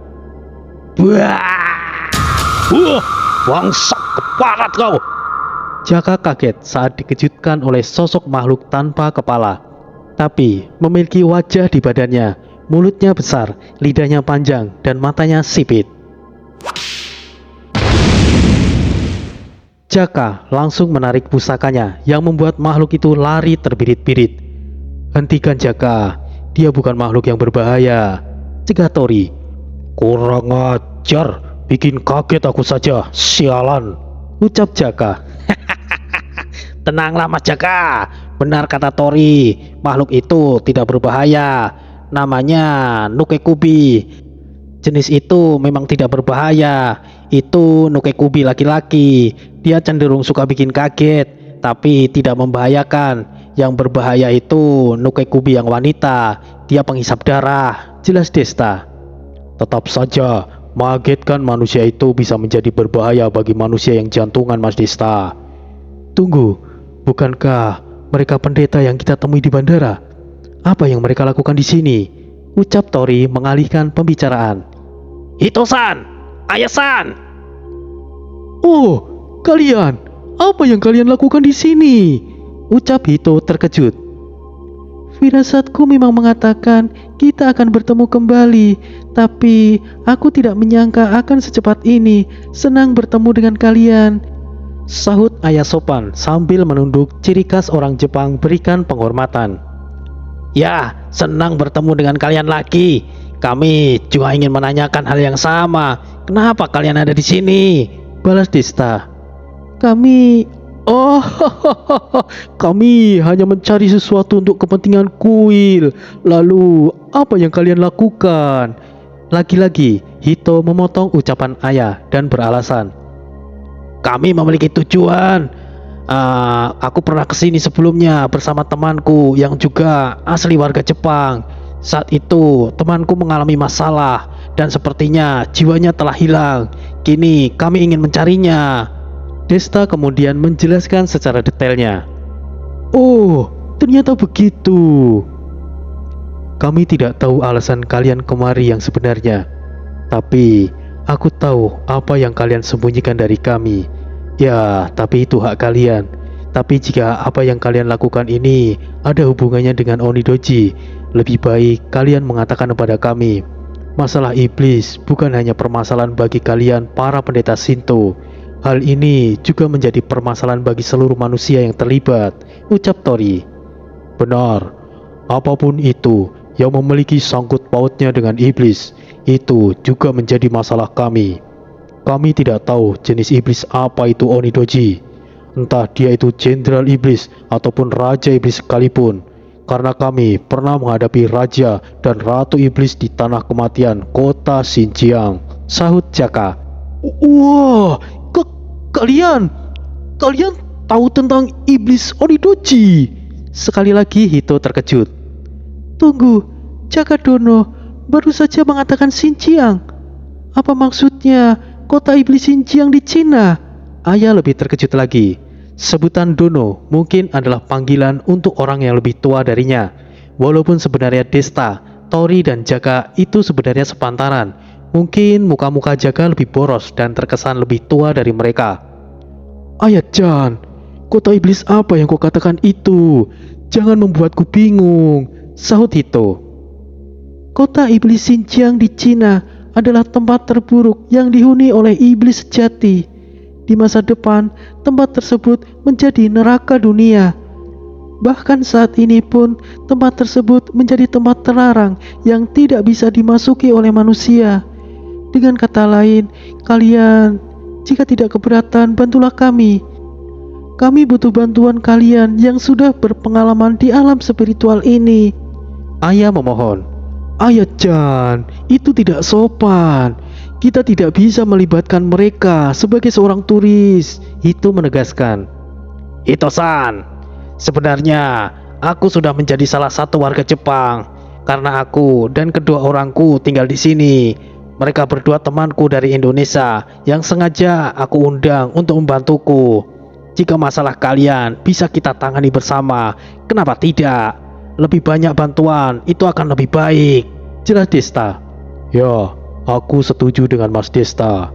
Bangsat, keparat kau. Jaka kaget saat dikejutkan oleh sosok makhluk tanpa kepala, tapi memiliki wajah di badannya. Mulutnya besar, lidahnya panjang, dan matanya sipit. Jaka langsung menarik pusakanya yang membuat makhluk itu lari terbirit-birit. Hentikan Jaka, dia bukan makhluk yang berbahaya, cegah Tori. Kurang ajar, bikin kaget aku saja, sialan, ucap Jaka. Tenanglah Mas Jaka, benar kata Tori, makhluk itu tidak berbahaya. Namanya Nukekubi. Jenis itu memang tidak berbahaya. Itu Nukekubi laki-laki. Dia cenderung suka bikin kaget, tapi tidak membahayakan. Yang berbahaya itu Nukekubi yang wanita. Dia penghisap darah, jelas Desta. Tetap saja, mengagetkan manusia itu bisa menjadi berbahaya bagi manusia yang jantungan, Mas Desta. Tunggu, bukankah mereka pendeta yang kita temui di bandara. Apa yang mereka lakukan di sini? Ucap Tori mengalihkan pembicaraan. Hito-san, Ayah-san. Oh, kalian. Apa yang kalian lakukan di sini? Ucap Hito terkejut. Firasatku memang mengatakan kita akan bertemu kembali, tapi aku tidak menyangka akan secepat ini. Senang bertemu dengan kalian, Sahut ayah sopan sambil menunduk ciri khas orang Jepang berikan penghormatan. Ya, senang bertemu dengan kalian lagi. Kami juga ingin menanyakan hal yang sama. Kenapa kalian ada di sini? Balas Desta. Kami Oh, kami hanya mencari sesuatu untuk kepentingan kuil. Lalu, apa yang kalian lakukan? Lagi-lagi, Hito memotong ucapan ayah dan beralasan. Kami memiliki tujuan. Aku pernah kesini sebelumnya bersama temanku yang juga asli warga Jepang. Saat itu, temanku mengalami masalah dan sepertinya jiwanya telah hilang. Kini, kami ingin mencarinya. Desta kemudian menjelaskan secara detailnya. Oh, ternyata begitu. Kami tidak tahu alasan kalian kemari yang sebenarnya. Tapi, aku tahu apa yang kalian sembunyikan dari kami. Ya, tapi itu hak kalian. Tapi jika apa yang kalian lakukan ini ada hubungannya dengan Onidoji, lebih baik kalian mengatakan kepada kami. Masalah iblis bukan hanya permasalahan bagi kalian para pendeta Shinto. Hal ini juga menjadi permasalahan bagi seluruh manusia yang terlibat, ucap Tori. Benar, apapun itu yang memiliki sangkut pautnya dengan iblis, itu juga menjadi masalah kami. Kami tidak tahu jenis iblis apa itu Onidoji. Entah dia itu jenderal iblis ataupun raja iblis sekalipun. Karena kami pernah menghadapi raja dan ratu iblis di tanah kematian kota Xinjiang, sahut Jaka. Wah, kalian tahu tentang iblis Onidoji? Sekali lagi Hito terkejut. tunggu, Jaka Dono baru saja mengatakan Xinjiang. Apa maksudnya kota iblis Xinjiang di Cina? Ayah lebih terkejut lagi. Sebutan Dono mungkin adalah panggilan untuk orang yang lebih tua darinya. Walaupun sebenarnya Desta, Tori dan Jaka itu sebenarnya sepantaran. Mungkin muka-muka Jaka lebih boros dan terkesan lebih tua dari mereka. Ayah-chan, kota iblis apa yang kau katakan itu? Jangan membuatku bingung, sahut Hito. Kota iblis Xinjiang di Cina adalah tempat terburuk yang dihuni oleh iblis sejati. Di masa depan, tempat tersebut menjadi neraka dunia. Bahkan saat ini pun, tempat tersebut menjadi tempat terlarang yang tidak bisa dimasuki oleh manusia. Dengan kata lain, kalian, jika tidak keberatan, bantulah kami. Kami butuh bantuan kalian yang sudah berpengalaman di alam spiritual ini. Ayah memohon. Ayah-chan, itu tidak sopan. Kita tidak bisa melibatkan mereka sebagai seorang turis, Hito menegaskan. Hito-san, sebenarnya aku sudah menjadi salah satu warga Jepang karena aku dan kedua orangku tinggal di sini. Mereka berdua temanku dari Indonesia yang sengaja aku undang untuk membantuku. Jika masalah kalian bisa kita tangani bersama, kenapa tidak? Lebih banyak bantuan itu akan lebih baik, jelas Desta. Ya, aku setuju dengan Mas Desta.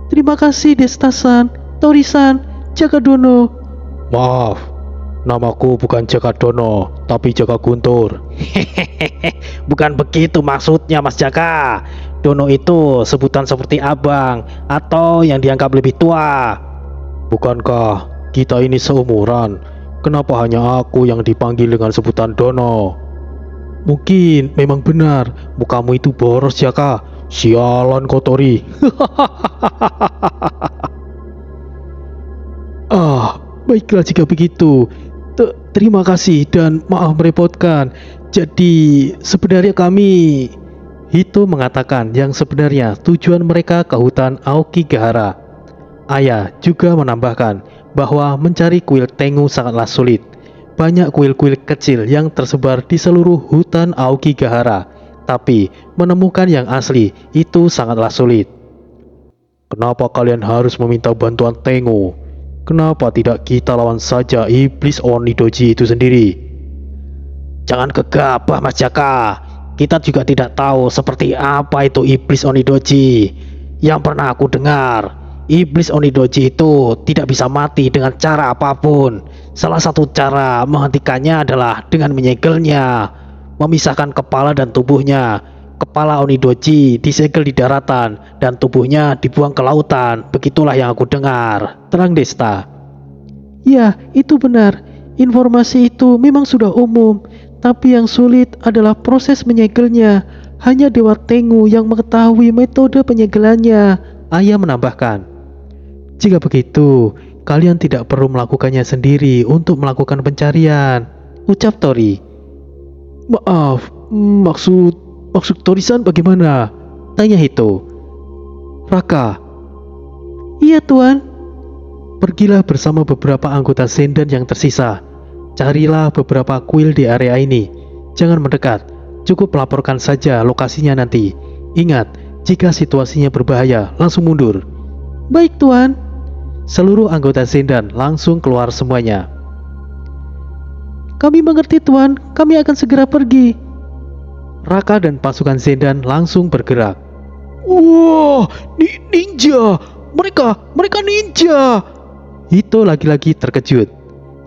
Terima kasih Desta-san, Tori-san, Jaka Dono. Maaf, namaku bukan Jaka Dono, tapi Jaka Guntur. Hehehe, bukan begitu maksudnya Mas Jaka. Dono itu sebutan seperti abang atau yang dianggap lebih tua. Bukankah kita ini seumuran? Kenapa hanya aku yang dipanggil dengan sebutan Dono? Mungkin memang benar, mukamu itu boros Jaka. Sialan kau Tori. Baiklah jika begitu. Terima kasih dan maaf merepotkan. Jadi sebenarnya kami... Hito mengatakan yang sebenarnya tujuan mereka ke hutan Aokigahara. Ayah juga menambahkan bahwa mencari kuil Tengu sangatlah sulit. Banyak kuil-kuil kecil yang tersebar di seluruh hutan Aokigahara, tapi menemukan yang asli itu sangatlah sulit. Kenapa kalian harus meminta bantuan Tengu? Kenapa tidak kita lawan saja iblis Onidoji itu sendiri? Jangan gegabah Mas Jaka. Kita juga tidak tahu seperti apa itu iblis Onidoji. Yang pernah aku dengar, iblis Onidoji itu tidak bisa mati dengan cara apapun. Salah satu cara menghentikannya adalah dengan menyegelnya, memisahkan kepala dan tubuhnya. Kepala Onidoji disegel di daratan dan tubuhnya dibuang ke lautan. Begitulah yang aku dengar. Terang Desta. Ya, itu benar. Informasi itu memang sudah umum, tapi yang sulit adalah proses menyegelnya. Hanya Dewa Tengu yang mengetahui metode penyegelannya. Ayah menambahkan. Jika begitu, kalian tidak perlu melakukannya sendiri untuk melakukan pencarian, ucap Tori. Maaf, maksud Tori-san bagaimana? Tanya Hito. Raka. Iya, Tuan. Pergilah bersama beberapa anggota Sendan yang tersisa. Carilah beberapa kuil di area ini. Jangan mendekat. Cukup laporkan saja lokasinya nanti. Ingat, jika situasinya berbahaya, langsung mundur. Baik, Tuan. Seluruh anggota Sendan langsung keluar semuanya. Kami mengerti, Tuan. Kami akan segera pergi. Raka dan pasukan Sendan langsung bergerak. Wah, ninja! Mereka ninja! Hito lagi-lagi terkejut.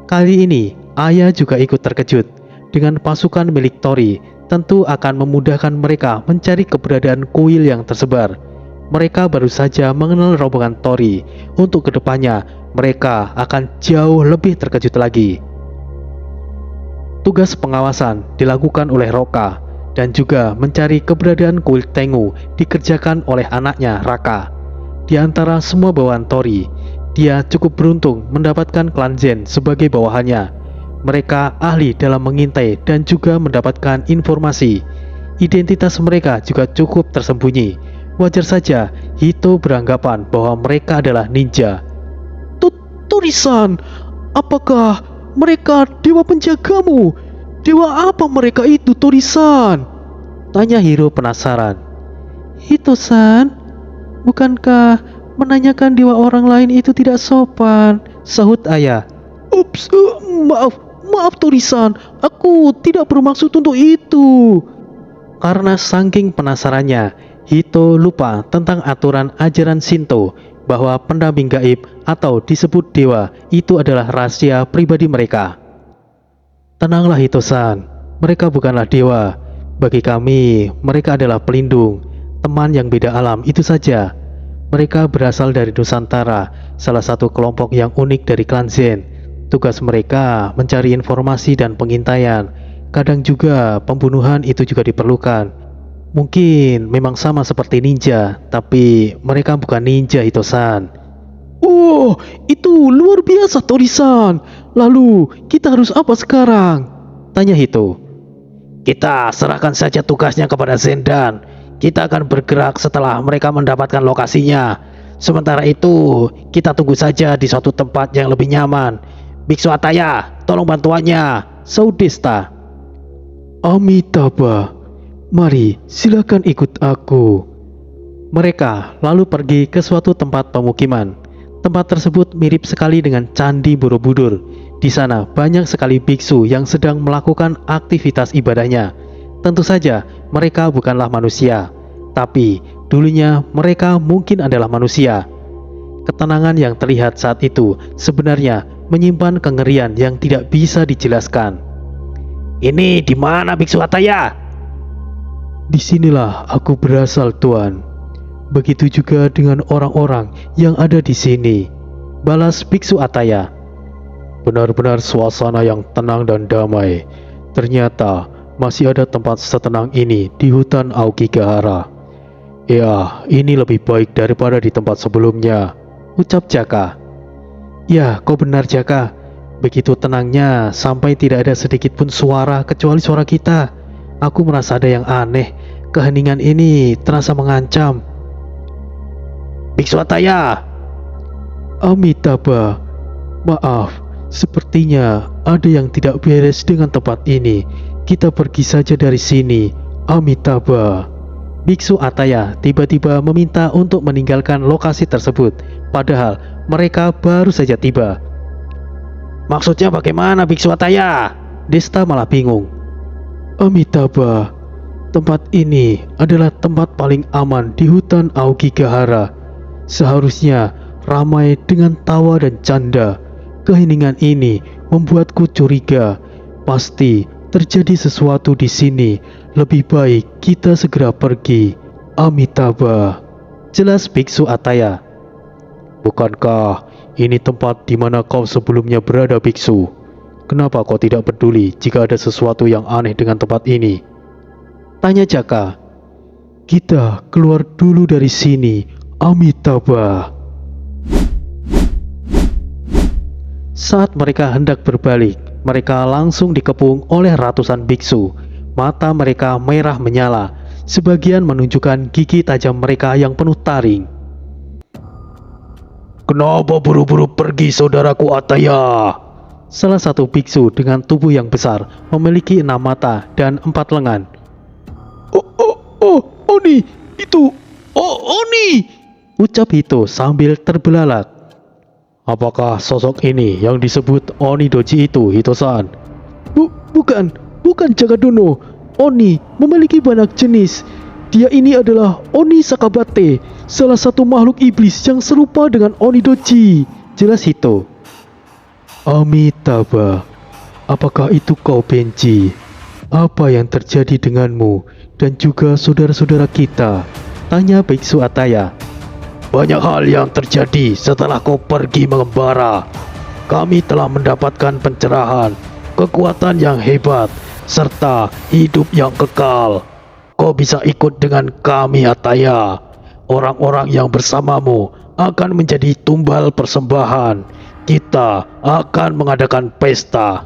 Kali ini, Ayah juga ikut terkejut. Dengan pasukan milik Tori, tentu akan memudahkan mereka mencari keberadaan kuil yang tersebar. Mereka baru saja mengenal rombongan Tori. Untuk kedepannya, mereka akan jauh lebih terkejut lagi. Tugas pengawasan dilakukan oleh Roka, dan juga mencari keberadaan kuil Tengu dikerjakan oleh anaknya Raka. Di antara semua bawahan Tori, dia cukup beruntung mendapatkan klan Zen sebagai bawahannya. Mereka ahli dalam mengintai dan juga mendapatkan informasi. Identitas mereka juga cukup tersembunyi. Wajar saja Hito beranggapan bahwa mereka adalah ninja. Tori-san, apakah mereka dewa penjagamu? Dewa apa mereka itu, Tori-san? Tanya Hiro penasaran. Hito-san, bukankah menanyakan dewa orang lain itu tidak sopan? Sahut Ayah. Ups, maaf Tori-san, aku tidak bermaksud untuk itu. Karena saking penasarannya, Hito lupa tentang aturan ajaran Shinto bahwa pendamping gaib atau disebut dewa itu adalah rahasia pribadi mereka. Tenanglah Hito-san, mereka bukanlah dewa. Bagi kami, mereka adalah pelindung, teman yang beda alam, itu saja. Mereka berasal dari Nusantara, salah satu kelompok yang unik dari klan Zen. Tugas mereka mencari informasi dan pengintaian. Kadang juga pembunuhan itu juga diperlukan. Mungkin memang sama seperti ninja, tapi mereka bukan ninja Hito-san. Oh, itu luar biasa Tori-san. Lalu kita harus apa sekarang? Tanya Hito. Kita serahkan saja tugasnya kepada Sendan. Kita akan bergerak setelah mereka mendapatkan lokasinya. Sementara itu, kita tunggu saja di suatu tempat yang lebih nyaman. Biksu Ataya, tolong bantuannya. Saudesta. Amitabha, mari silakan ikut aku. Mereka lalu pergi ke suatu tempat pemukiman. Tempat tersebut mirip sekali dengan Candi Borobudur. Di sana banyak sekali biksu yang sedang melakukan aktivitas ibadahnya. Tentu saja mereka bukanlah manusia, tapi dulunya mereka mungkin adalah manusia. Ketenangan yang terlihat saat itu sebenarnya menyimpan kengerian yang tidak bisa dijelaskan. Ini di mana Biksu Ataya? Disinilah aku berasal, Tuan. Begitu juga dengan orang-orang yang ada di sini, balas Biksu Ataya. Benar-benar suasana yang tenang dan damai. Ternyata masih ada tempat setenang ini di hutan Aokigahara. Ya, ini lebih baik daripada di tempat sebelumnya, ucap Jaka. Ya, kau benar Jaka. Begitu tenangnya sampai tidak ada sedikit pun suara kecuali suara kita. Aku merasa ada yang aneh. Keheningan ini terasa mengancam. Biksu Ataya. Amitabha, maaf, sepertinya ada yang tidak beres dengan tempat ini. Kita pergi saja dari sini, Amitabha. Biksu Ataya tiba-tiba meminta untuk meninggalkan lokasi tersebut. Padahal mereka baru saja tiba. Maksudnya bagaimana Biksu Ataya? Desta malah bingung. Amitabha, tempat ini adalah tempat paling aman di hutan Aokigahara. Seharusnya ramai dengan tawa dan canda. Keheningan ini membuatku curiga. Pasti terjadi sesuatu di sini. Lebih baik kita segera pergi. Amitabha, jelas Biksu Ataya. Bukankah ini tempat di mana kau sebelumnya berada, Biksu? Kenapa kau tidak peduli jika ada sesuatu yang aneh dengan tempat ini? Tanya Jaka. Kita keluar dulu dari sini, Amitabha. Saat mereka hendak berbalik, mereka langsung dikepung oleh ratusan biksu. Mata mereka merah menyala, sebagian menunjukkan gigi tajam mereka yang penuh taring. Kenapa buru-buru pergi, saudaraku Ataya? Salah satu biksu dengan tubuh yang besar, memiliki 6 mata dan 4 lengan. Oni, itu, Oni! Ucap Hito sambil terbelalak. Apakah sosok ini yang disebut Oni Doji itu, Hito-san? Bukan Jagadono. Oni memiliki banyak jenis. Dia ini adalah Oni Sakabate, salah satu makhluk iblis yang serupa dengan Oni Doji, jelas Hito. Amitabha, apakah itu kau benci? Apa yang terjadi denganmu dan juga saudara-saudara kita? Tanya Biksu Ataya. Banyak hal yang terjadi setelah kau pergi mengembara. Kami telah mendapatkan pencerahan, kekuatan yang hebat, serta hidup yang kekal. Kau bisa ikut dengan kami, Ataya. Orang-orang yang bersamamu akan menjadi tumbal persembahan. Kita akan mengadakan pesta.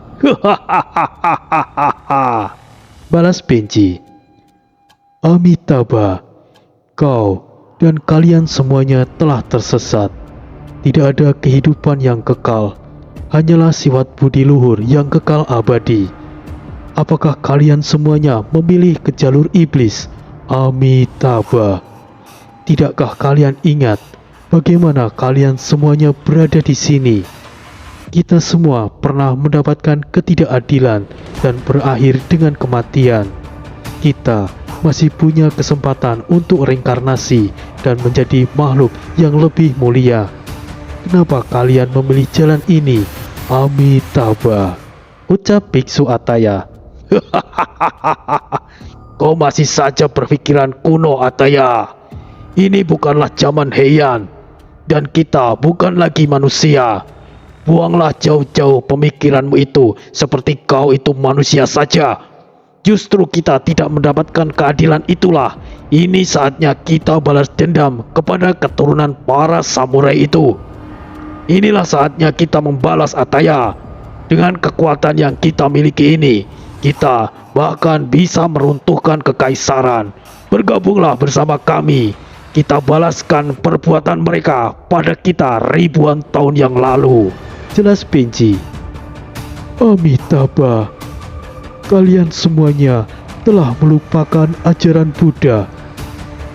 Balas Benji. Amitabha, kau dan kalian semuanya telah tersesat. Tidak ada kehidupan yang kekal, hanyalah sifat budi luhur yang kekal abadi. Apakah kalian semuanya memilih ke jalur iblis? Amitabha, tidakkah kalian ingat bagaimana kalian semuanya berada di sini? Kita semua pernah mendapatkan ketidakadilan dan berakhir dengan kematian. Kita masih punya kesempatan untuk reinkarnasi dan menjadi makhluk yang lebih mulia. Kenapa kalian memilih jalan ini? Amitabha, ucap Biksu Ataya. Kau masih saja berpikiran kuno, Ataya. Ini bukanlah zaman Heian, dan kita bukan lagi manusia. Buanglah jauh-jauh pemikiranmu itu, seperti kau itu manusia saja. Justru kita tidak mendapatkan keadilan itulah. Ini saatnya kita balas dendam kepada keturunan para samurai itu. Inilah saatnya kita membalas, Ataya. Dengan kekuatan yang kita miliki ini, kita bahkan bisa meruntuhkan kekaisaran. Bergabunglah bersama kami. Kita balaskan perbuatan mereka pada kita ribuan tahun yang lalu, jelas Benji. Amitabha, kalian semuanya telah melupakan ajaran Buddha.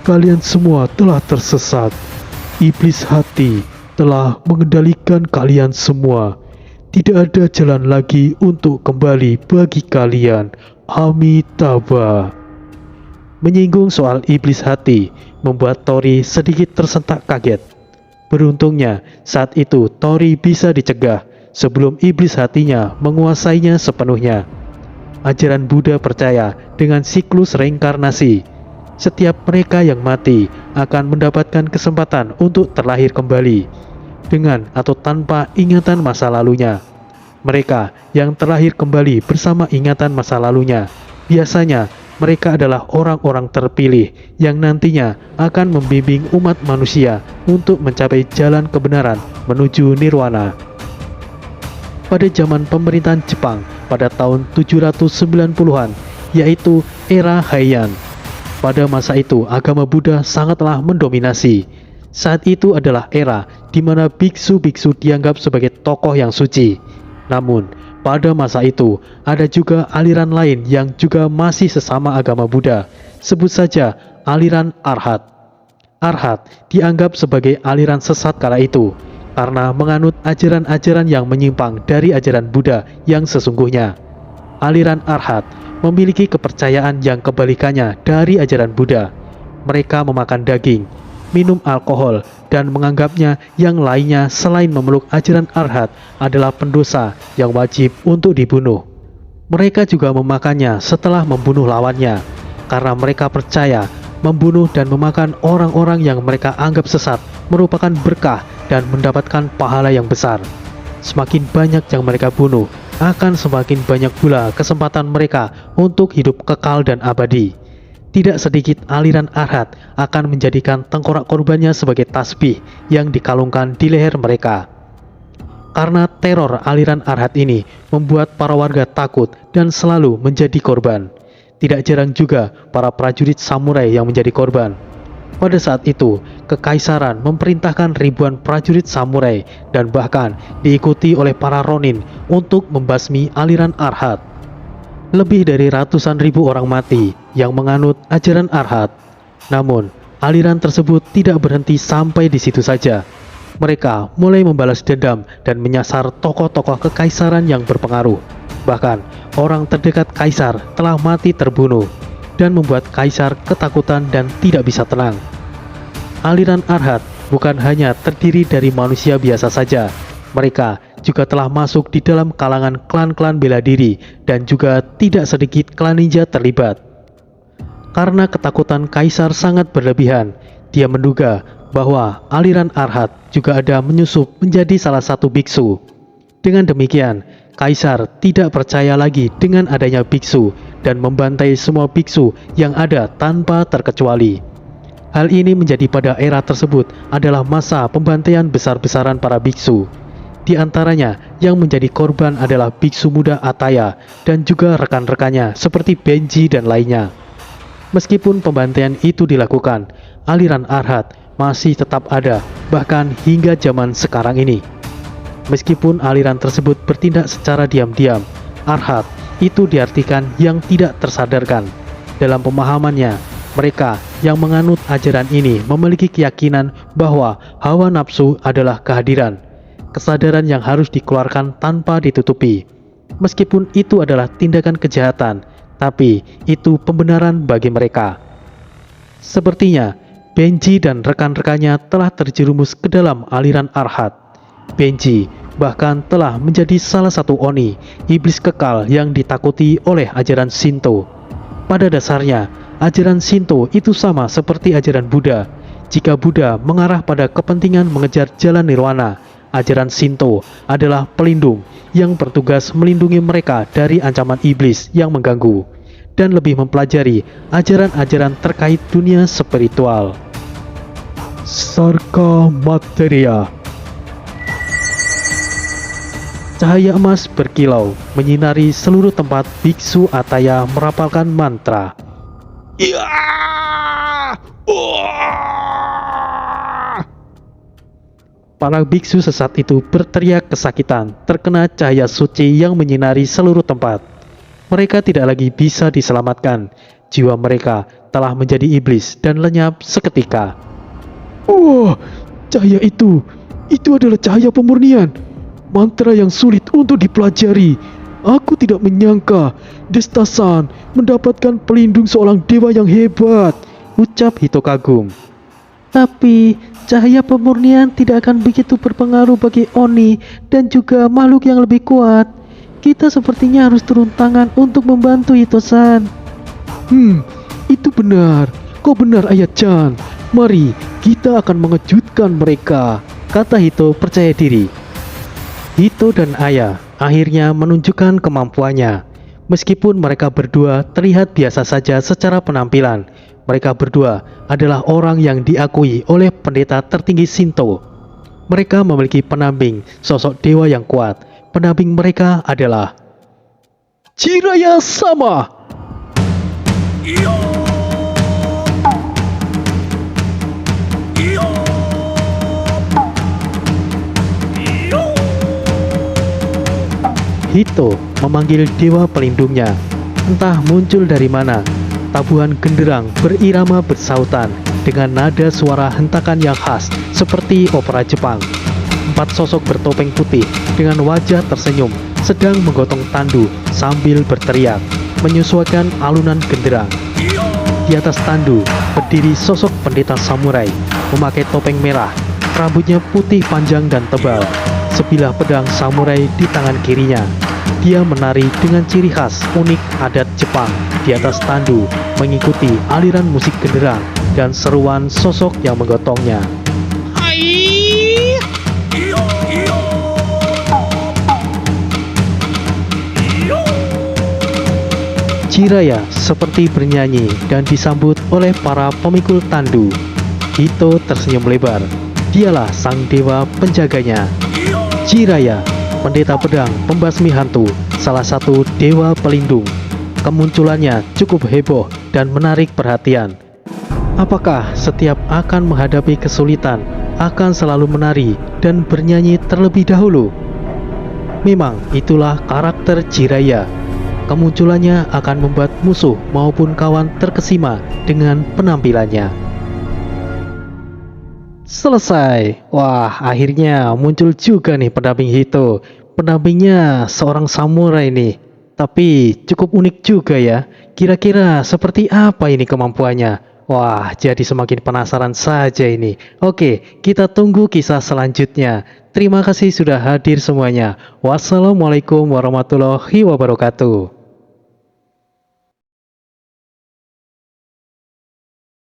Kalian semua telah tersesat. Iblis hati telah mengendalikan kalian semua. Tidak ada jalan lagi untuk kembali bagi kalian. Amitabha. Menyinggung soal iblis hati membuat Tori sedikit tersentak kaget. Beruntungnya saat itu Tori bisa dicegah sebelum iblis hatinya menguasainya sepenuhnya. Ajaran Buddha percaya dengan siklus reinkarnasi. Setiap mereka yang mati akan mendapatkan kesempatan untuk terlahir kembali, dengan atau tanpa ingatan masa lalunya. Mereka yang terlahir kembali bersama ingatan masa lalunya, biasanya mereka adalah orang-orang terpilih yang nantinya akan membimbing umat manusia untuk mencapai jalan kebenaran menuju nirwana. Pada zaman pemerintahan Jepang pada tahun 790-an, yaitu era Heian. Pada masa itu agama Buddha sangatlah mendominasi. Saat itu adalah era di mana biksu-biksu dianggap sebagai tokoh yang suci. Namun, pada masa itu ada juga aliran lain yang juga masih sesama agama Buddha. Sebut saja aliran Arhat. Arhat dianggap sebagai aliran sesat kala itu. karena menganut ajaran-ajaran yang menyimpang dari ajaran Buddha yang sesungguhnya. Aliran Arhat memiliki kepercayaan yang kebalikannya dari ajaran Buddha. Mereka memakan daging, minum alkohol, dan menganggapnya yang lainnya selain memeluk ajaran Arhat adalah pendosa yang wajib untuk dibunuh. Mereka juga memakannya setelah membunuh lawannya, karena mereka percaya membunuh dan memakan orang-orang yang mereka anggap sesat merupakan berkah dan mendapatkan pahala yang besar. Semakin banyak yang mereka bunuh, akan semakin banyak pula kesempatan mereka untuk hidup kekal dan abadi. Tidak sedikit aliran Arhat akan menjadikan tengkorak korbannya sebagai tasbih yang dikalungkan di leher mereka. Karena teror aliran Arhat ini membuat para warga takut dan selalu menjadi korban. Tidak jarang juga para prajurit samurai yang menjadi korban. Pada saat itu, kekaisaran memerintahkan ribuan prajurit samurai dan bahkan diikuti oleh para ronin untuk membasmi aliran Arhat. Lebih dari ratusan ribu orang mati yang menganut ajaran Arhat. Namun, aliran tersebut tidak berhenti sampai di situ saja. Mereka mulai membalas dendam dan menyasar tokoh-tokoh kekaisaran yang berpengaruh. Bahkan, orang terdekat kaisar telah mati terbunuh dan membuat kaisar ketakutan dan tidak bisa tenang. Aliran Arhat bukan hanya terdiri dari manusia biasa saja. Mereka juga telah masuk di dalam kalangan klan-klan bela diri dan juga tidak sedikit klan ninja terlibat. Karena ketakutan kaisar sangat berlebihan, dia menduga bahwa aliran Arhat juga ada menyusup menjadi salah satu biksu. Dengan demikian, kaisar tidak percaya lagi dengan adanya biksu dan membantai semua biksu yang ada tanpa terkecuali. Hal ini menjadi pada era tersebut adalah masa pembantaian besar-besaran para biksu. Di antaranya yang menjadi korban adalah biksu muda Ataya dan juga rekan-rekannya seperti Benji dan lainnya. Meskipun pembantaian itu dilakukan, aliran Arhat masih tetap ada bahkan hingga zaman sekarang ini. Meskipun aliran tersebut bertindak secara diam-diam, Arhat itu diartikan yang tidak tersadarkan. Dalam pemahamannya, mereka yang menganut ajaran ini memiliki keyakinan bahwa hawa nafsu adalah kehadiran, kesadaran yang harus dikeluarkan tanpa ditutupi. Meskipun itu adalah tindakan kejahatan, tapi itu pembenaran bagi mereka. Sepertinya Benji dan rekan-rekannya telah terjerumus ke dalam aliran Arhat. Benji bahkan telah menjadi salah satu Oni, iblis kekal yang ditakuti oleh ajaran Shinto. Pada dasarnya, ajaran Shinto itu sama seperti ajaran Buddha. Jika Buddha mengarah pada kepentingan mengejar jalan nirwana, ajaran Shinto adalah pelindung yang bertugas melindungi mereka dari ancaman iblis yang mengganggu dan lebih mempelajari ajaran-ajaran terkait dunia spiritual. Sarka Materia. Cahaya emas berkilau menyinari seluruh tempat biksu Ataya merapalkan mantra. Para biksu sesat itu berteriak kesakitan terkena cahaya suci yang menyinari seluruh tempat. Mereka tidak lagi bisa diselamatkan. Jiwa mereka telah menjadi iblis dan lenyap seketika. Cahaya itu adalah cahaya pemurnian. Mantra yang sulit untuk dipelajari. Aku tidak menyangka Desta-san mendapatkan pelindung seorang dewa yang hebat, ucap Hito kagum. Tapi cahaya pemurnian tidak akan begitu berpengaruh bagi Oni dan juga makhluk yang lebih kuat. Kita sepertinya harus turun tangan untuk membantu Hito-san. Itu benar. Kau benar, Ayah-chan. Mari, kita akan mengejutkan mereka, kata Hito percaya diri. Hito dan Ayah akhirnya menunjukkan kemampuannya. Meskipun mereka berdua terlihat biasa saja secara penampilan, mereka berdua adalah orang yang diakui oleh pendeta tertinggi Shinto. Mereka memiliki pendamping, sosok dewa yang kuat. Pendamping mereka adalah Jiraiya Sama. Hito memanggil dewa pelindungnya. Entah muncul dari mana, tabuhan genderang berirama bersautan dengan nada suara hentakan yang khas seperti opera Jepang. 4 sosok bertopeng putih dengan wajah tersenyum sedang menggotong tandu sambil berteriak, menyesuaikan alunan genderang. Di atas tandu berdiri sosok pendeta samurai memakai topeng merah, rambutnya putih panjang dan tebal, sebilah pedang samurai di tangan kirinya. Dia menari dengan ciri khas unik adat Jepang di atas tandu, mengikuti aliran musik genderang dan seruan sosok yang menggotongnya. Jiraiya seperti bernyanyi dan disambut oleh para pemikul tandu. Hito tersenyum lebar. Dialah sang dewa penjaganya. Jiraiya, pendeta pedang pembasmi hantu, salah satu dewa pelindung. Kemunculannya cukup heboh dan menarik perhatian. Apakah setiap akan menghadapi kesulitan akan selalu menari dan bernyanyi terlebih dahulu? Memang itulah karakter Jiraiya. Kemunculannya akan membuat musuh maupun kawan terkesima dengan penampilannya. Selesai. Wah, akhirnya muncul juga nih pendamping Hito. Pendampingnya seorang samurai nih. Tapi cukup unik juga ya. Kira-kira seperti apa ini kemampuannya? Wah, jadi semakin penasaran saja ini. Oke, kita tunggu kisah selanjutnya. Terima kasih sudah hadir semuanya. Wassalamualaikum warahmatullahi wabarakatuh.